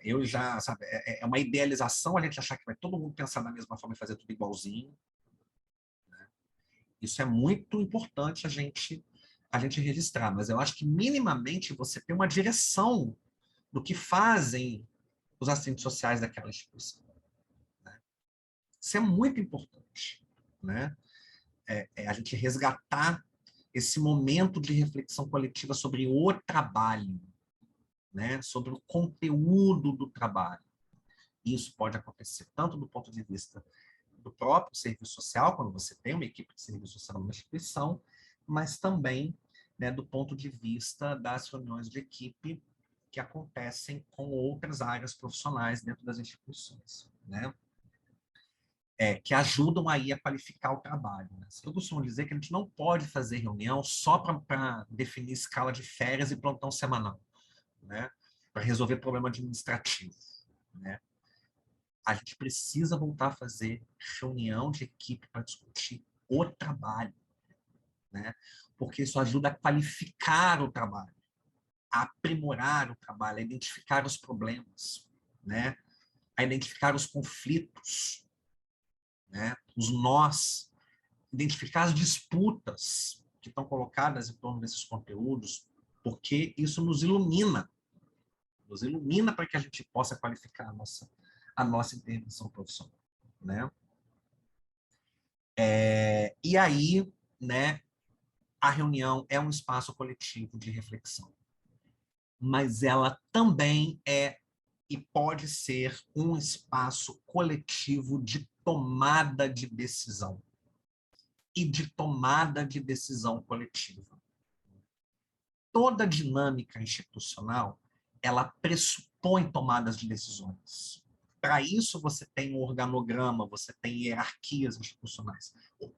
eu já, sabe, é uma idealização a gente achar que vai todo mundo pensar da mesma forma e fazer tudo igualzinho, né? Isso é muito importante a gente registrar, mas eu acho que minimamente você tem uma direção do que fazem os assistentes sociais daquela instituição, né? Isso é muito importante, né? A gente resgatar esse momento de reflexão coletiva sobre o trabalho, né? Sobre o conteúdo do trabalho. Isso pode acontecer tanto do ponto de vista do próprio serviço social, quando você tem uma equipe de serviço social numa instituição, mas também, né, do ponto de vista das reuniões de equipe que acontecem com outras áreas profissionais dentro das instituições, né? Que ajudam aí a qualificar o trabalho, né? Eu costumo dizer que a gente não pode fazer reunião só para definir escala de férias e plantão semanal, né? Para resolver problema administrativo, né? A gente precisa voltar a fazer reunião de equipe para discutir o trabalho, né? Porque isso ajuda a qualificar o trabalho, a aprimorar o trabalho, a identificar os problemas, né? A identificar os conflitos, né? Os nós identificar as disputas que estão colocadas em torno desses conteúdos, porque isso nos ilumina para que a gente possa qualificar a nossa intervenção profissional, né? E aí, né, a reunião é um espaço coletivo de reflexão, mas ela também é e pode ser um espaço coletivo de tomada de decisão e de tomada de decisão coletiva. Toda dinâmica institucional, ela pressupõe tomadas de decisões. Para isso, você tem um organograma, você tem hierarquias institucionais.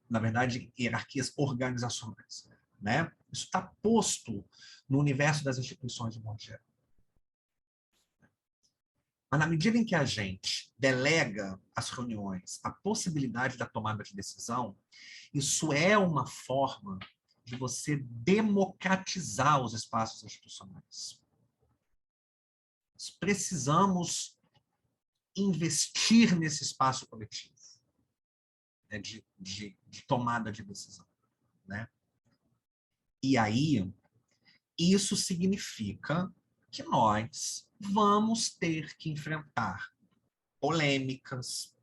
Na verdade, hierarquias organizacionais, né? Isso está posto no universo das instituições de modo geral. Mas na medida em que a gente delega às reuniões a possibilidade da tomada de decisão, isso é uma forma de você democratizar os espaços institucionais. Nós precisamos investir nesse espaço coletivo, né, de tomada de decisão, né? E aí, isso significa que nós vamos ter que enfrentar polêmicas,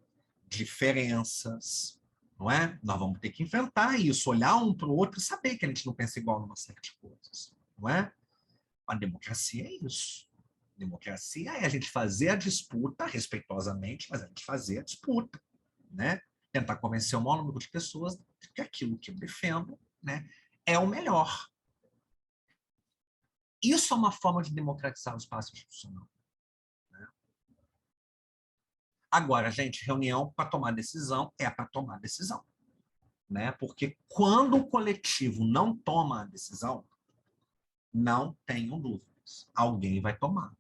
diferenças, não é? Nós vamos ter que enfrentar isso, olhar um para o outro e saber que a gente não pensa igual numa série de coisas, não é? A democracia é isso. A democracia é a gente fazer a disputa respeitosamente, mas a gente fazer a disputa, né? Tentar convencer o maior número de pessoas de que aquilo que eu defendo, né, é o melhor. Isso é uma forma de democratizar o espaço institucional. Né? Agora, gente, reunião para tomar decisão é para tomar decisão. Né? Porque quando o coletivo não toma a decisão, não tenham dúvidas, alguém vai tomar.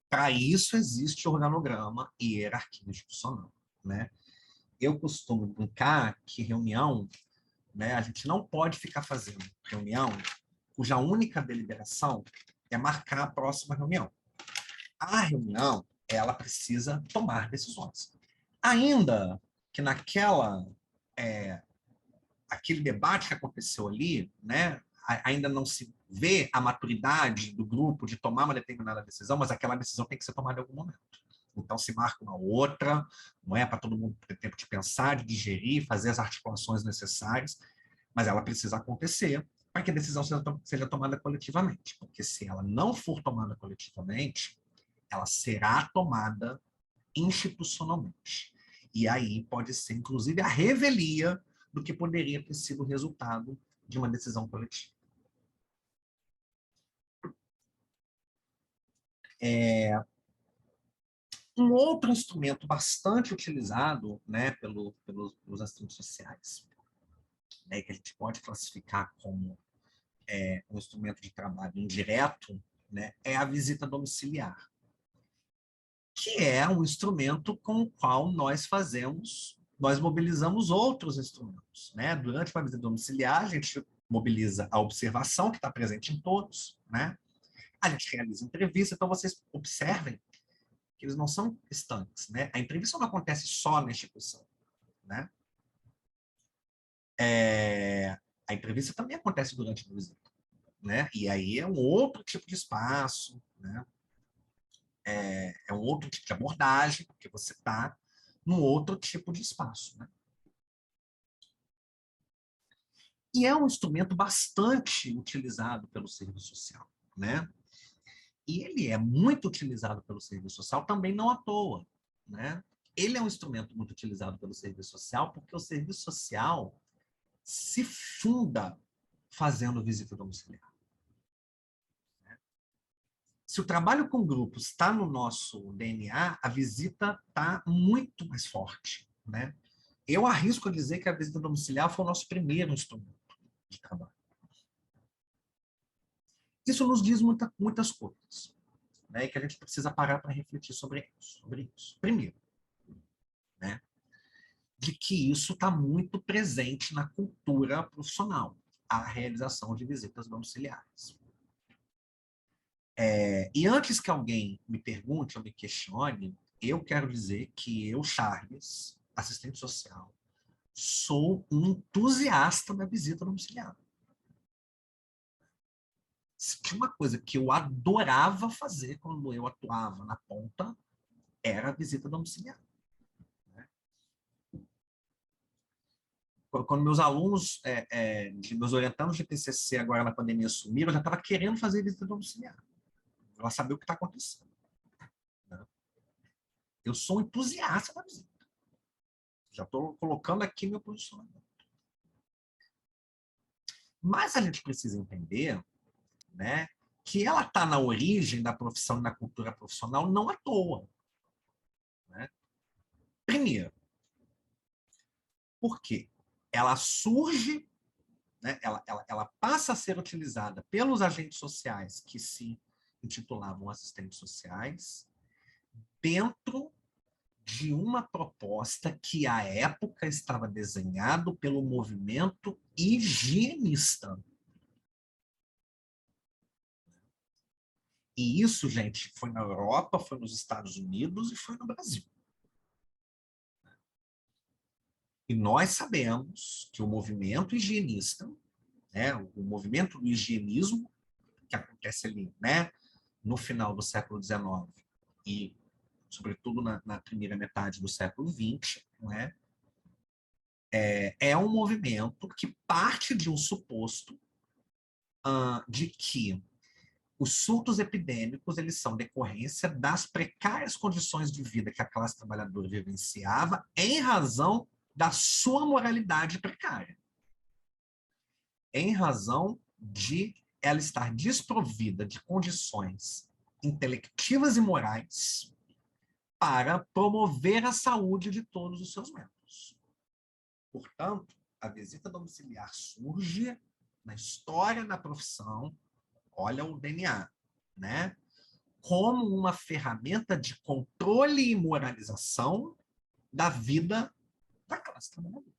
Para isso existe organograma e hierarquia institucional. Né? Eu costumo brincar que reunião, né, a gente não pode ficar fazendo reunião cuja única deliberação é marcar a próxima reunião. A reunião, ela precisa tomar decisões. Ainda que aquele debate que aconteceu ali, né, ainda não se vê a maturidade do grupo de tomar uma determinada decisão, mas aquela decisão tem que ser tomada em algum momento. Então se marca uma outra, não é para todo mundo ter tempo de pensar, de digerir, fazer as articulações necessárias, mas ela precisa acontecer para que a decisão seja tomada coletivamente. Porque se ela não for tomada coletivamente, ela será tomada institucionalmente. E aí pode ser, inclusive, a revelia do que poderia ter sido o resultado de uma decisão coletiva. Um outro instrumento bastante utilizado, né, pelos assistentes sociais, né, que a gente pode classificar como um instrumento de trabalho indireto, né, é a visita domiciliar, que é um instrumento com o qual nós mobilizamos outros instrumentos. Né? Durante uma visita domiciliar, a gente mobiliza a observação, que está presente em todos, né? A gente realiza entrevista, então vocês observem que eles não são estanques, né? A entrevista não acontece só na instituição, né? A entrevista também acontece durante a visita, né? E aí é um outro tipo de espaço, né? É um outro tipo de abordagem, porque você está num outro tipo de espaço, né? E é um instrumento bastante utilizado pelo serviço social, né? E ele é muito utilizado pelo serviço social também não à toa, né? Ele é um instrumento muito utilizado pelo serviço social porque o serviço social se funda fazendo visita domiciliar. Se o trabalho com grupos está no nosso DNA, a visita está muito mais forte, né? Eu arrisco a dizer que a visita domiciliar foi o nosso primeiro instrumento de trabalho. Isso nos diz muitas coisas, né? E que a gente precisa parar para refletir sobre isso. Primeiro, né? De que isso está muito presente na cultura profissional, a realização de visitas domiciliares. E antes que alguém me pergunte ou me questione, eu quero dizer que eu, Charles, assistente social, sou um entusiasta da visita domiciliar. Se tinha uma coisa que eu adorava fazer quando eu atuava na ponta, era a visita domiciliar. Quando meus alunos, meus orientandos de TCC agora na pandemia sumiram, eu já estava querendo fazer visita domiciliar. Ela saber o que está acontecendo. Né? Eu sou um entusiasta da visita. Já estou colocando aqui meu posicionamento. Mas a gente precisa entender, né, que ela está na origem da profissão e na cultura profissional não à toa. Né? Primeiro, por quê? Ela surge, né, ela passa a ser utilizada pelos agentes sociais que se intitulavam assistentes sociais dentro de uma proposta que, à época, estava desenhado pelo movimento higienista. E isso, gente, foi na Europa, foi nos Estados Unidos e foi no Brasil. E nós sabemos que o movimento higienista, né, o movimento do higienismo, que acontece ali, né, no final do século XIX e, sobretudo, na primeira metade do século XX, não é? É um movimento que parte de um suposto de que os surtos epidêmicos eles são decorrência das precárias condições de vida que a classe trabalhadora vivenciava em razão da sua moralidade precária. Em razão de ela estar desprovida de condições intelectivas e morais para promover a saúde de todos os seus membros. Portanto, a visita domiciliar surge na história da profissão, olha o DNA, né? Como uma ferramenta de controle e moralização da vida da classe trabalhadora.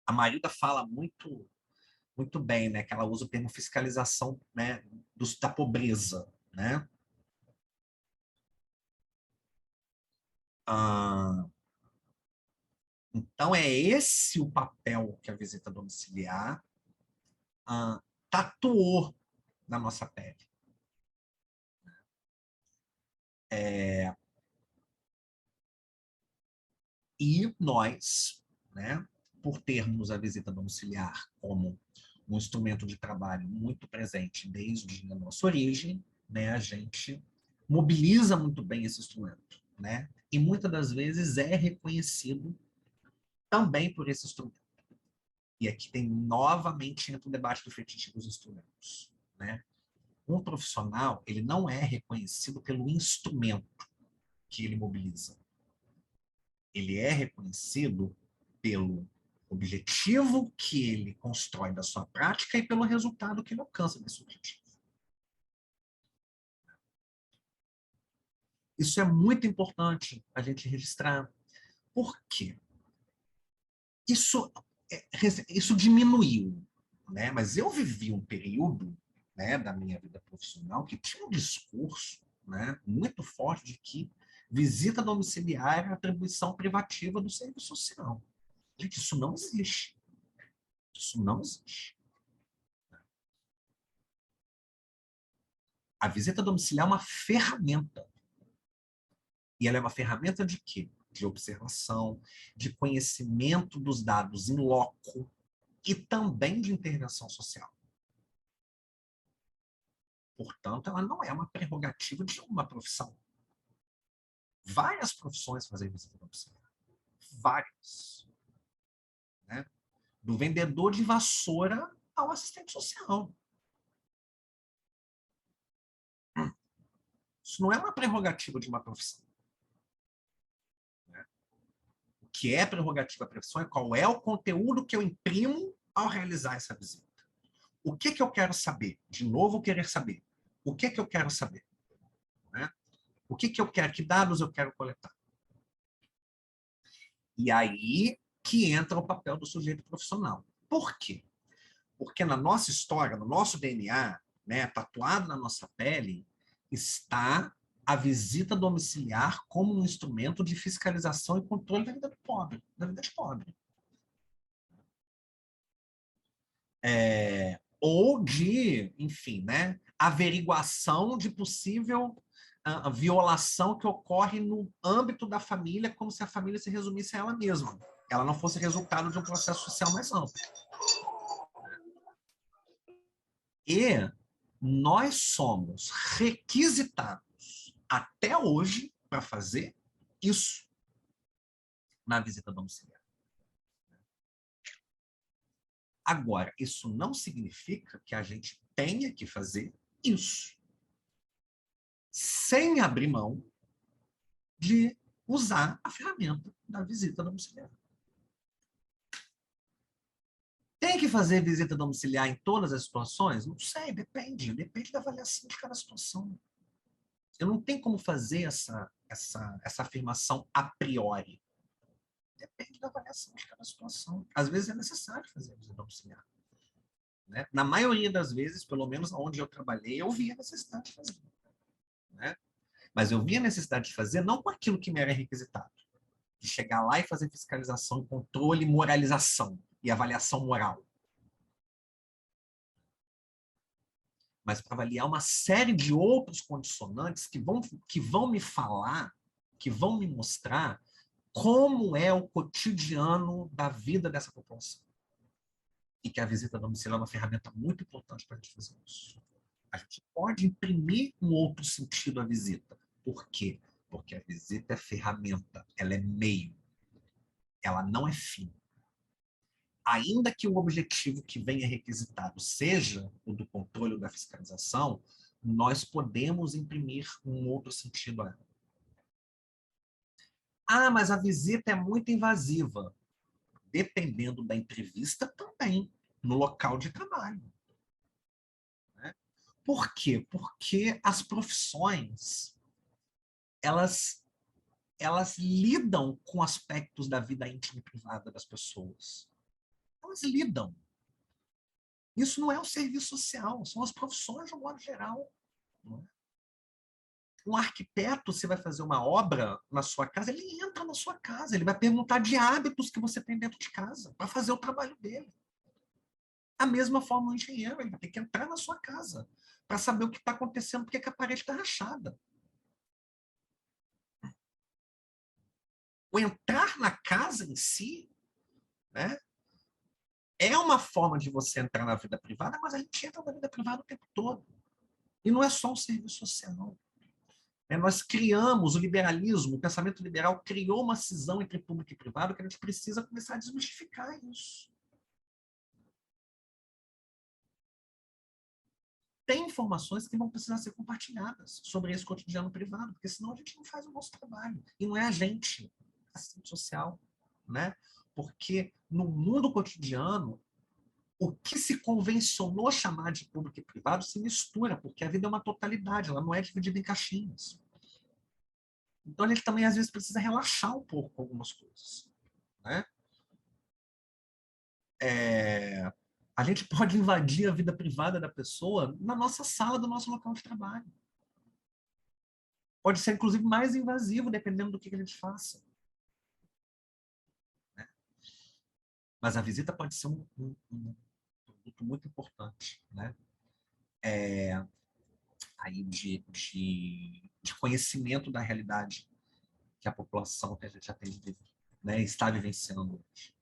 A Marida fala muito bem, né, que ela usa o termo fiscalização, né, da pobreza, né? Então, é esse o papel que a visita domiciliar tatuou na nossa pele. E nós, né, por termos a visita domiciliar como um instrumento de trabalho muito presente desde a nossa origem, né, a gente mobiliza muito bem esse instrumento, né? E muitas das vezes é reconhecido também por esse instrumento. E aqui tem novamente entra o debate do fetiche dos instrumentos, né? Um profissional, ele não é reconhecido pelo instrumento que ele mobiliza. Ele é reconhecido pelo objetivo que ele constrói da sua prática e pelo resultado que ele alcança desse objetivo. Isso é muito importante a gente registrar. Por quê? Isso diminuiu, né? Mas eu vivi um período, né, da minha vida profissional que tinha um discurso, né, muito forte de que visita domiciliar é atribuição privativa do serviço social. Gente, isso não existe. Isso não existe. A visita domiciliar é uma ferramenta. E ela é uma ferramenta de quê? De observação, de conhecimento dos dados in loco e também de intervenção social. Portanto, ela não é uma prerrogativa de uma profissão. Várias profissões fazem visita domiciliar. Várias. Né? Do vendedor de vassoura ao assistente social. Isso não é uma prerrogativa de uma profissão. Né? O que é prerrogativa da profissão é qual é o conteúdo que eu imprimo ao realizar essa visita. O que eu quero saber? De novo, querer saber. O que eu quero saber? Né? O que eu quero? Que dados eu quero coletar? E aí que entra o papel do sujeito profissional. Por quê? Porque na nossa história, no nosso DNA, né, tatuado na nossa pele, está a visita domiciliar como um instrumento de fiscalização e controle da vida do pobre, da vida de pobre. Ou de, enfim, né, averiguação de possível violação que ocorre no âmbito da família, como se a família se resumisse a ela mesma. Ela não fosse resultado de um processo social mais amplo. E nós somos requisitados até hoje para fazer isso na visita domiciliar. Agora, isso não significa que a gente tenha que fazer isso sem abrir mão de usar a ferramenta da visita domiciliar. Tem que fazer visita domiciliar em todas as situações? Não sei, depende da avaliação de cada situação. Eu não tenho como fazer essa afirmação a priori. Depende da avaliação de cada situação. Às vezes é necessário fazer visita domiciliar. Né? Na maioria das vezes, pelo menos onde eu trabalhei, eu via a necessidade de fazer. Né? Mas eu via a necessidade de fazer não com aquilo que me era requisitado. De chegar lá e fazer fiscalização, controle, moralização e avaliação moral. Mas para avaliar uma série de outros condicionantes que vão me falar, que vão me mostrar como é o cotidiano da vida dessa população. E que a visita domiciliar é uma ferramenta muito importante para a gente fazer isso. A gente pode imprimir um outro sentido à visita. Por quê? Porque a visita é ferramenta, ela é meio, ela não é fim. Ainda que o objetivo que venha requisitado seja o do controle ou da fiscalização, nós podemos imprimir um outro sentido a ela. Ah, mas a visita é muito invasiva. Dependendo da entrevista, também, no local de trabalho. Né? Por quê? Porque as profissões, elas lidam com aspectos da vida íntima e privada das pessoas. Elas lidam. Isso não é o serviço social, são as profissões de um modo geral. Não é? Um arquiteto, se vai fazer uma obra na sua casa, ele entra na sua casa, ele vai perguntar de hábitos que você tem dentro de casa, para fazer o trabalho dele. A mesma forma, o engenheiro, ele vai ter que entrar na sua casa, para saber o que está acontecendo, porque que a parede está rachada. O entrar na casa em si, né, é uma forma de você entrar na vida privada, mas a gente entra na vida privada o tempo todo. E não é só um serviço social. Nós criamos, o liberalismo, o pensamento liberal criou uma cisão entre público e privado que a gente precisa começar a desmistificar isso. Tem informações que vão precisar ser compartilhadas sobre esse cotidiano privado, porque senão a gente não faz o nosso trabalho. E não é a gente, a assistente social, né? Porque no mundo cotidiano, o que se convencionou chamar de público e privado se mistura, porque a vida é uma totalidade, ela não é dividida em caixinhas. Então a gente também, às vezes, precisa relaxar um pouco com algumas coisas. Né? A gente pode invadir a vida privada da pessoa na nossa sala do nosso local de trabalho. Pode ser, inclusive, mais invasivo, dependendo do que a gente faça. Né? Mas a visita pode ser um produto muito importante. Né? Aí de conhecimento da realidade que a população que a gente atende, né, está vivenciando hoje.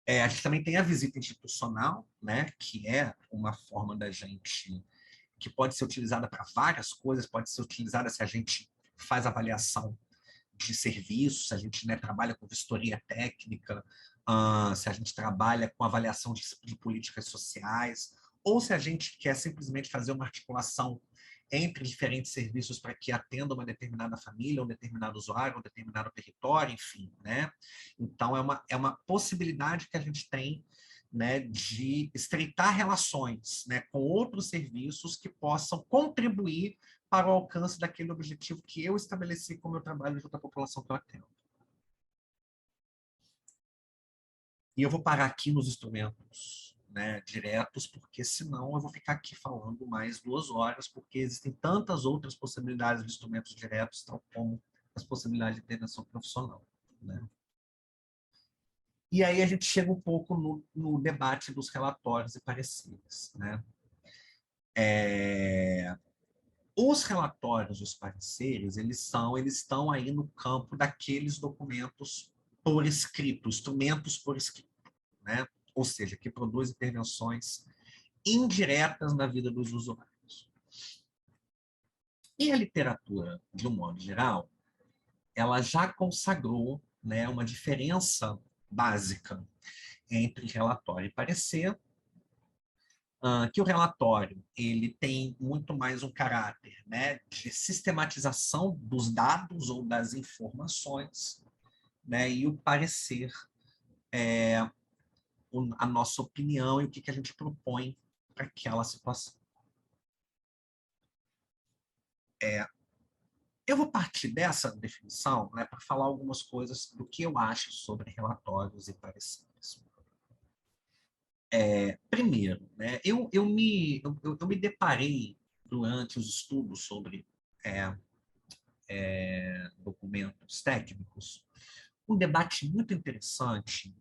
A gente também tem a visita institucional, né, que é uma forma da gente, que pode ser utilizada para várias coisas, pode ser utilizada se a gente faz avaliação de serviços, se a gente, né, trabalha com vistoria técnica, se a gente trabalha com avaliação de políticas sociais, ou se a gente quer simplesmente fazer uma articulação entre diferentes serviços para que atenda uma determinada família, um determinado usuário, um determinado território, enfim, né? Então, é uma possibilidade que a gente tem, né, de estreitar relações, né, com outros serviços que possam contribuir para o alcance daquele objetivo que eu estabeleci com o meu trabalho junto à população que eu atendo. E eu vou parar aqui nos instrumentos, né, diretos, porque senão eu vou ficar aqui falando mais 2 horas, porque existem tantas outras possibilidades de instrumentos diretos, tal como as possibilidades de intervenção profissional, né? E aí a gente chega um pouco no debate dos relatórios e pareceres, né? Os relatórios e os pareceres, eles estão aí no campo daqueles documentos por escrito, instrumentos por escrito, né? Ou seja, que produz intervenções indiretas na vida dos usuários. E a literatura, de um modo geral, ela já consagrou, né, uma diferença básica entre relatório e parecer, que o relatório ele tem muito mais um caráter, né, de sistematização dos dados ou das informações, né, e o parecer é a nossa opinião e o que a gente propõe para aquela situação. Eu vou partir dessa definição, né, para falar algumas coisas do que eu acho sobre relatórios e pareceres. Primeiro, né, eu me deparei durante os estudos sobre documentos técnicos, um debate muito interessante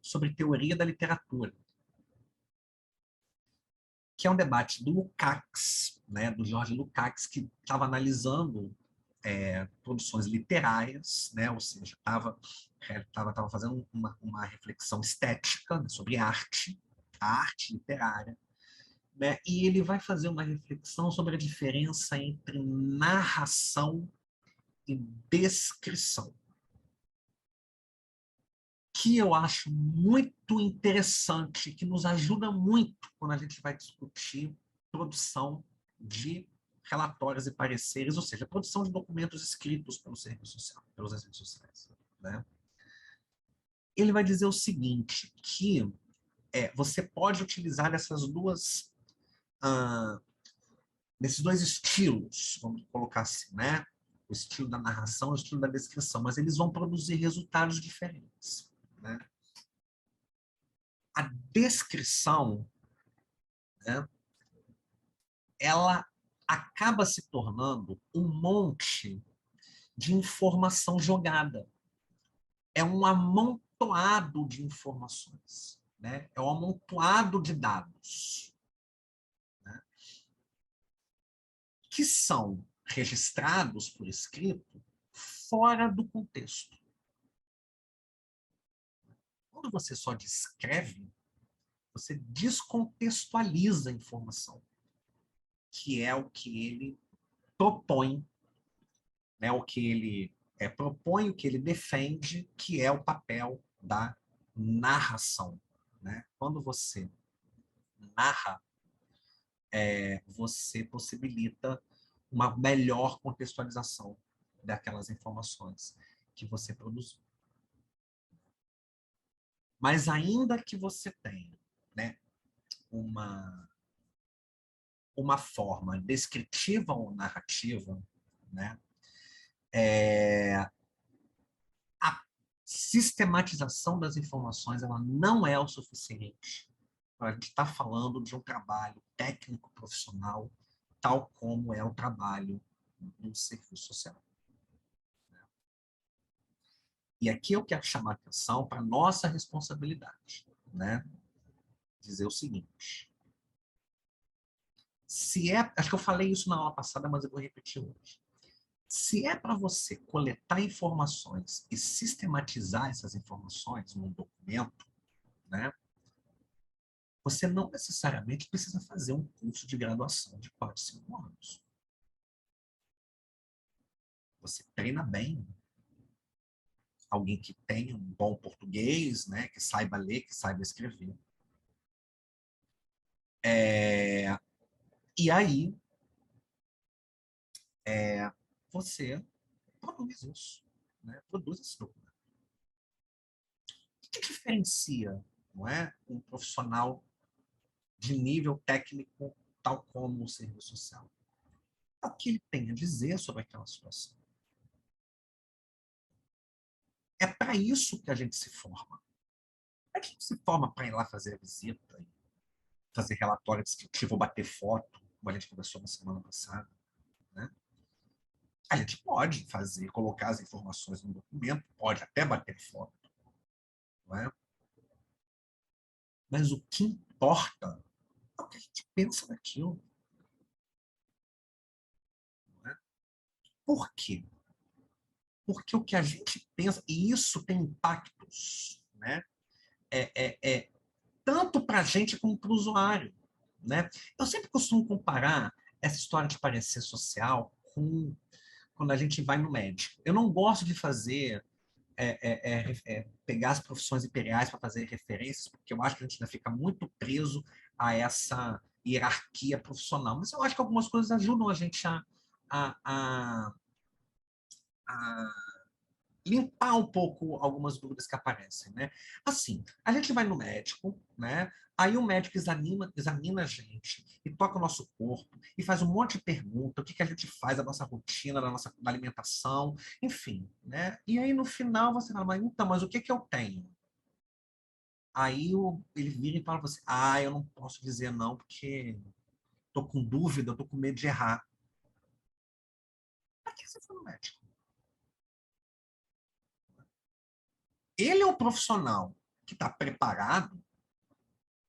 sobre teoria da literatura, que é um debate do Lukács, né, do Jorge Lukács, que estava analisando produções literárias, né, ou seja, estava fazendo uma reflexão estética, né, sobre arte, a arte literária, né, e ele vai fazer uma reflexão sobre a diferença entre narração e descrição, que eu acho muito interessante, que nos ajuda muito quando a gente vai discutir produção de relatórios e pareceres, ou seja, produção de documentos escritos pelo serviço social, pelos agentes sociais, né? Ele vai dizer o seguinte, que você pode utilizar desses dois estilos, vamos colocar assim, né? O estilo da narração e o estilo da descrição, mas eles vão produzir resultados diferentes, né? A descrição, né, ela acaba se tornando um monte de informação jogada. É um amontoado de informações, né? É um amontoado de dados, né, que são registrados por escrito fora do contexto. Quando você só descreve, você descontextualiza a informação, que é o que ele propõe, né, o que ele propõe, o que ele defende, que é o papel da narração, né? Quando você narra, você possibilita uma melhor contextualização daquelas informações que você produziu. Mas ainda que você tenha, né, uma forma descritiva ou narrativa, né, a sistematização das informações ela não é o suficiente para a gente estar falando de um trabalho técnico profissional, tal como é o trabalho do serviço social. E aqui eu quero chamar a atenção para a nossa responsabilidade, né? Dizer o seguinte. Acho que eu falei isso na aula passada, mas eu vou repetir hoje. Se é para você coletar informações e sistematizar essas informações num documento, né, você não necessariamente precisa fazer um curso de graduação de 4, 5 anos. Você treina bem alguém que tenha um bom português, né, que saiba ler, que saiba escrever. E aí, você produz isso, né, produz esse documento. O que diferencia, não é, um profissional de nível técnico tal como o serviço social? É o que ele tem a dizer sobre aquela situação. É para isso que a gente se forma. A gente se forma para ir lá fazer a visita, fazer relatório descritivo, bater foto, como a gente conversou na semana passada, né? A gente pode fazer, colocar as informações no documento, pode até bater foto, não é? Mas o que importa é o que a gente pensa daquilo. Não é? Por quê? Porque o que a gente pensa, e isso tem impactos, né? Tanto para a gente como para o usuário, né? Eu sempre costumo comparar essa história de parecer social com quando a gente vai no médico. Eu não gosto de fazer pegar as profissões imperiais para fazer referências, porque eu acho que a gente ainda fica muito preso a essa hierarquia profissional. Mas eu acho que algumas coisas ajudam a gente a, a, a limpar um pouco algumas dúvidas que aparecem, né? Assim, a gente vai no médico, né? Aí o médico examina a gente e toca o nosso corpo e faz um monte de perguntas, o que que a gente faz, a nossa rotina, da alimentação, enfim, né? E aí no final você fala, mas, então, mas o que que eu tenho? Aí ele vira e fala para você, eu não posso dizer não porque tô com dúvida, eu tô com medo de errar. Para que você foi no médico? Ele é um profissional que está preparado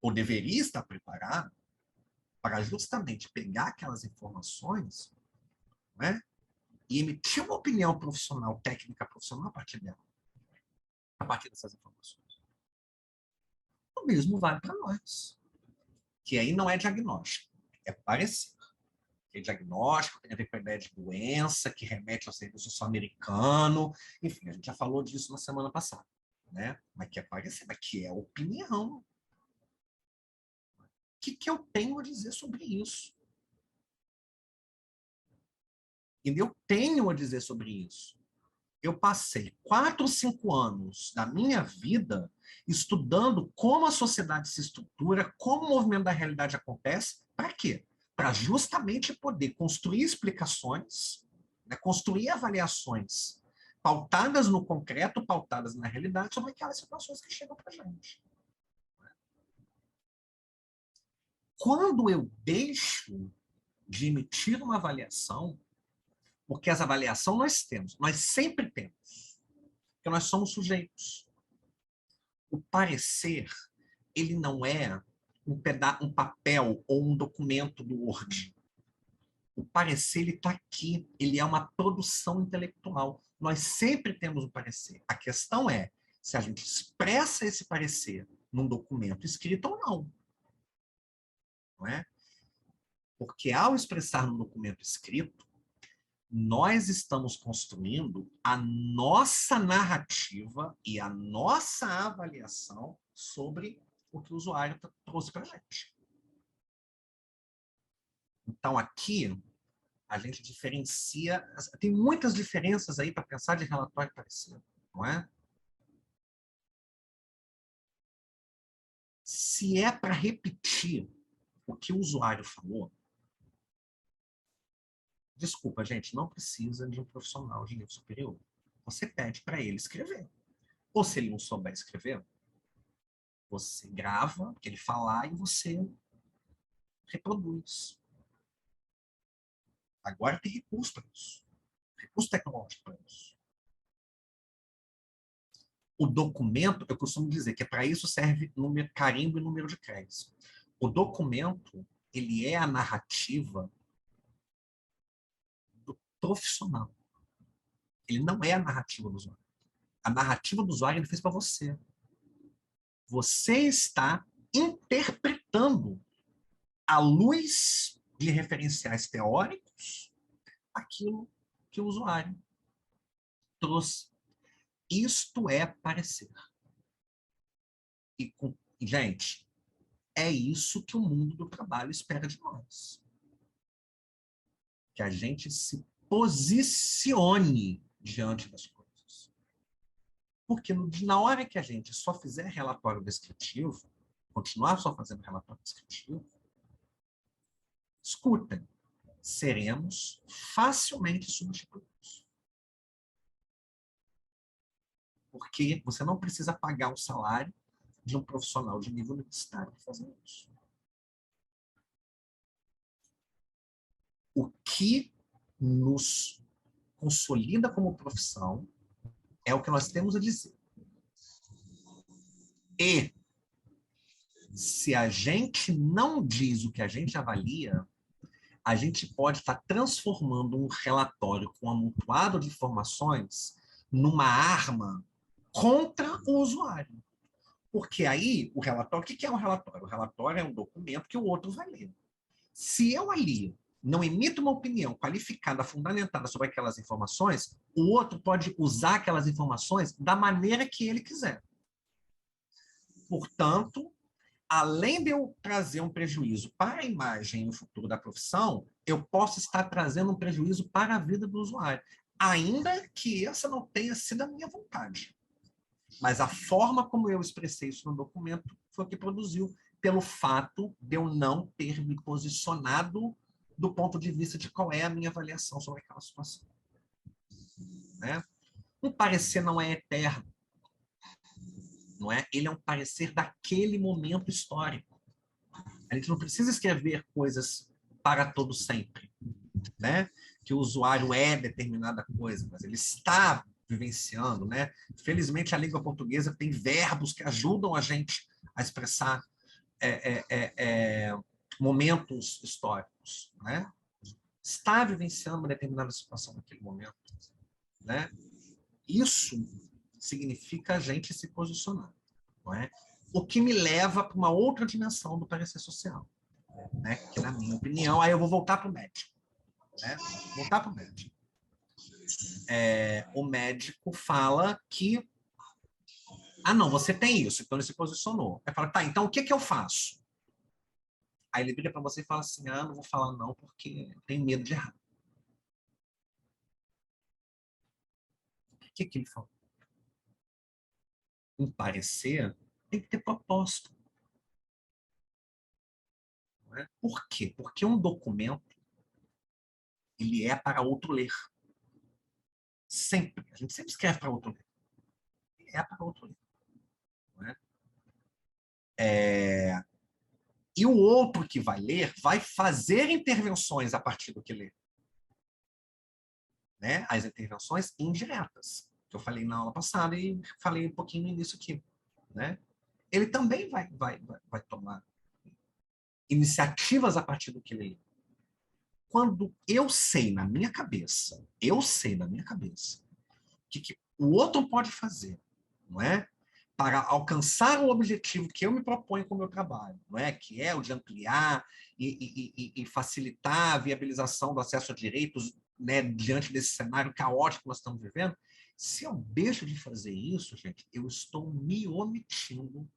ou deveria estar preparado para justamente pegar aquelas informações, né, e emitir uma opinião profissional, técnica profissional a partir dela, a partir dessas informações. O mesmo vale para nós, que aí não é diagnóstico, é parecer. Que diagnóstico tem a ver com a ideia de doença, que remete ao serviço sul-americano, enfim, a gente já falou disso na semana passada, né? Mas que é parecer, mas que é opinião. O que eu tenho a dizer sobre isso? E eu tenho a dizer sobre isso. Eu passei 4 ou 5 anos da minha vida estudando como a sociedade se estrutura, como o movimento da realidade acontece. Para quê? Para justamente poder construir explicações, né, construir avaliações pautadas no concreto, pautadas na realidade, sobre aquelas situações que chegam para a gente. Quando eu deixo de emitir uma avaliação, porque essa avaliação nós sempre temos, porque nós somos sujeitos. O parecer, ele não é um papel ou um documento do Word. O parecer, ele está aqui, ele é uma produção intelectual. Nós sempre temos um parecer. A questão é se a gente expressa esse parecer num documento escrito ou não. Não é? Porque ao expressar num documento escrito, nós estamos construindo a nossa narrativa e a nossa avaliação sobre o que o usuário trouxe para a gente. Então, aqui, a gente diferencia... Tem muitas diferenças aí para pensar de relatório parecido, não é? Se é para repetir o que o usuário falou, desculpa, gente, não precisa de um profissional de nível superior. Você pede para ele escrever. Ou se ele não souber escrever, você grava o que ele falar e você reproduz. Agora tem recurso para isso. Recurso tecnológico para isso. O documento, eu costumo dizer que para isso serve número, carimbo e número de crédito. O documento, ele é a narrativa do profissional. Ele não é a narrativa do usuário. A narrativa do usuário ele fez para você. Você está interpretando, à luz de referenciais teóricos, aquilo que o usuário trouxe. Isto é parecer. Gente, é isso que o mundo do trabalho espera de nós. Que a gente se posicione diante das coisas. Porque na hora que a gente só fizer relatório descritivo, continuar só fazendo relatório descritivo, escutem, seremos facilmente substituídos. Porque você não precisa pagar um salário de um profissional de nível universitário fazer isso. O que nos consolida como profissão é o que nós temos a dizer. E se a gente não diz o que a gente avalia, a gente pode estar transformando um relatório com um amontoado de informações numa arma contra o usuário. Porque aí, o relatório, o que é um relatório? O relatório é um documento que o outro vai ler. Se eu ali não emito uma opinião qualificada, fundamentada sobre aquelas informações, o outro pode usar aquelas informações da maneira que ele quiser. Portanto, além de eu trazer um prejuízo para a imagem e o futuro da profissão, eu posso estar trazendo um prejuízo para a vida do usuário, ainda que essa não tenha sido a minha vontade. Mas a forma como eu expressei isso no documento foi o que produziu, pelo fato de eu não ter me posicionado do ponto de vista de qual é a minha avaliação sobre aquela situação. Né? Um parecer não é eterno. Não é? Ele é um parecer daquele momento histórico. A gente não precisa escrever coisas para todo sempre, né? Que o usuário é determinada coisa, mas ele está vivenciando, né? Felizmente a língua portuguesa tem verbos que ajudam a gente a expressar momentos históricos, né? Está vivenciando uma determinada situação naquele momento, né? Isso significa a gente se posicionar, não é? O que me leva para uma outra dimensão do parecer social, né? Que, na minha opinião, aí eu vou voltar para o médico. Né? Voltar para o médico. O médico fala que não, você tem isso, então ele se posicionou. Aí fala, tá, então o que eu faço? Aí ele vira para você e fala assim, não vou falar não, porque tem medo de errar. O que ele falou? Um parecer tem que ter propósito. Não é? Por quê? Porque um documento ele é para outro ler. Sempre. A gente sempre escreve para outro ler. Ele é para outro ler. Não é? E o outro que vai ler vai fazer intervenções a partir do que lê. Né? As intervenções indiretas, que eu falei na aula passada e falei um pouquinho no início aqui. Né? Ele também vai tomar iniciativas a partir do que ele lê. Quando eu sei na minha cabeça, que o outro pode fazer, não é? Para alcançar o objetivo que eu me proponho com o meu trabalho, não é? Que é o de ampliar e facilitar a viabilização do acesso a direitos, né, diante desse cenário caótico que nós estamos vivendo. Se eu deixo de fazer isso, gente, eu estou me omitindo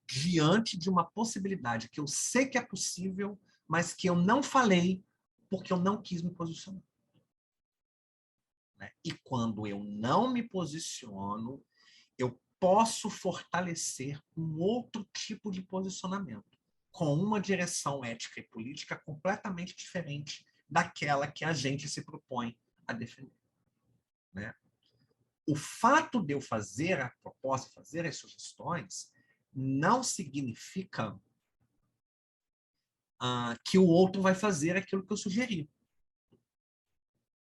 diante de uma possibilidade que eu sei que é possível, mas que eu não falei porque eu não quis me posicionar. Né? E quando eu não me posiciono, eu posso fortalecer um outro tipo de posicionamento, com uma direção ética e política completamente diferente daquela que a gente se propõe a defender. Né? O fato de eu fazer a proposta, fazer as sugestões, não significa que o outro vai fazer aquilo que eu sugeri.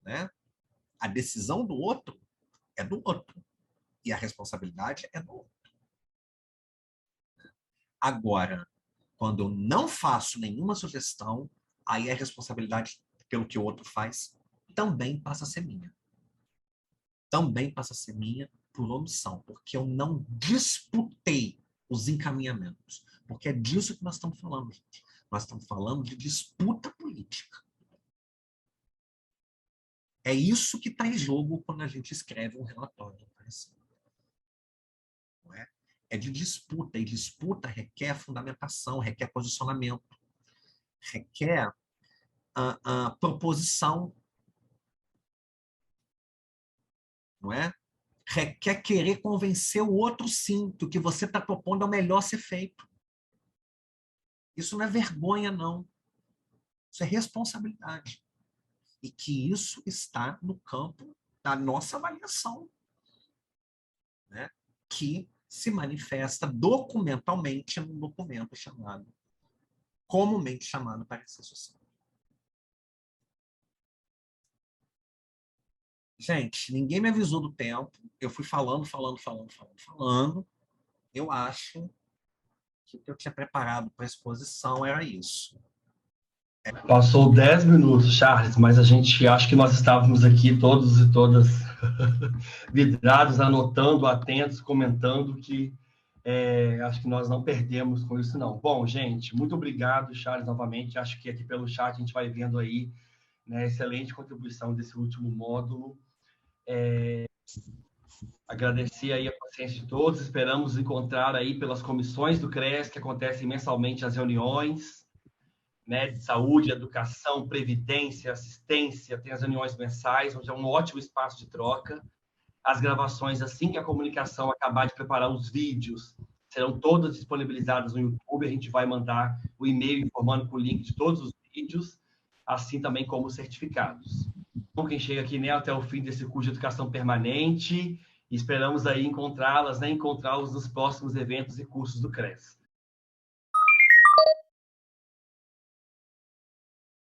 Né? A decisão do outro é do outro. E a responsabilidade é do outro. Agora, quando eu não faço nenhuma sugestão, aí a responsabilidade pelo que o outro faz também passa a ser minha. Também passa a ser minha por omissão, porque eu não disputei os encaminhamentos. Porque é disso que nós estamos falando, gente. Nós estamos falando de disputa política. É isso que está em jogo quando a gente escreve um relatório. Não é? É de disputa, e disputa requer fundamentação, requer posicionamento, requer proposição, não é? Requer querer convencer o outro, sim, que o que você está propondo é o melhor ser feito. Isso não é vergonha, não. Isso é responsabilidade. E que isso está no campo da nossa avaliação. Né? Que se manifesta documentalmente num documento comumente chamado parecer social. Gente, ninguém me avisou do tempo. Eu fui falando. Eu acho que o que eu tinha preparado para a exposição era isso. Passou 10 minutos, Charles, mas a gente acha que nós estávamos aqui todos e todas vidrados, anotando, atentos, comentando, que acho que nós não perdemos com isso, não. Bom, gente, muito obrigado, Charles, novamente. Acho que aqui pelo chat a gente vai vendo aí, né, excelente contribuição desse último módulo. Agradecer aí a paciência de todos. Esperamos encontrar aí pelas comissões do CRES, que acontecem mensalmente as reuniões, né, de saúde, educação, previdência, assistência, tem as reuniões mensais, onde é um ótimo espaço de troca. As gravações, assim que a comunicação acabar de preparar os vídeos, serão todas disponibilizadas no YouTube. A gente vai mandar o e-mail informando com o link de todos os vídeos, assim também como os certificados. Então, quem chega aqui, né, até o fim desse curso de educação permanente, esperamos aí encontrá-las, né, encontrá-los nos próximos eventos e cursos do CRES.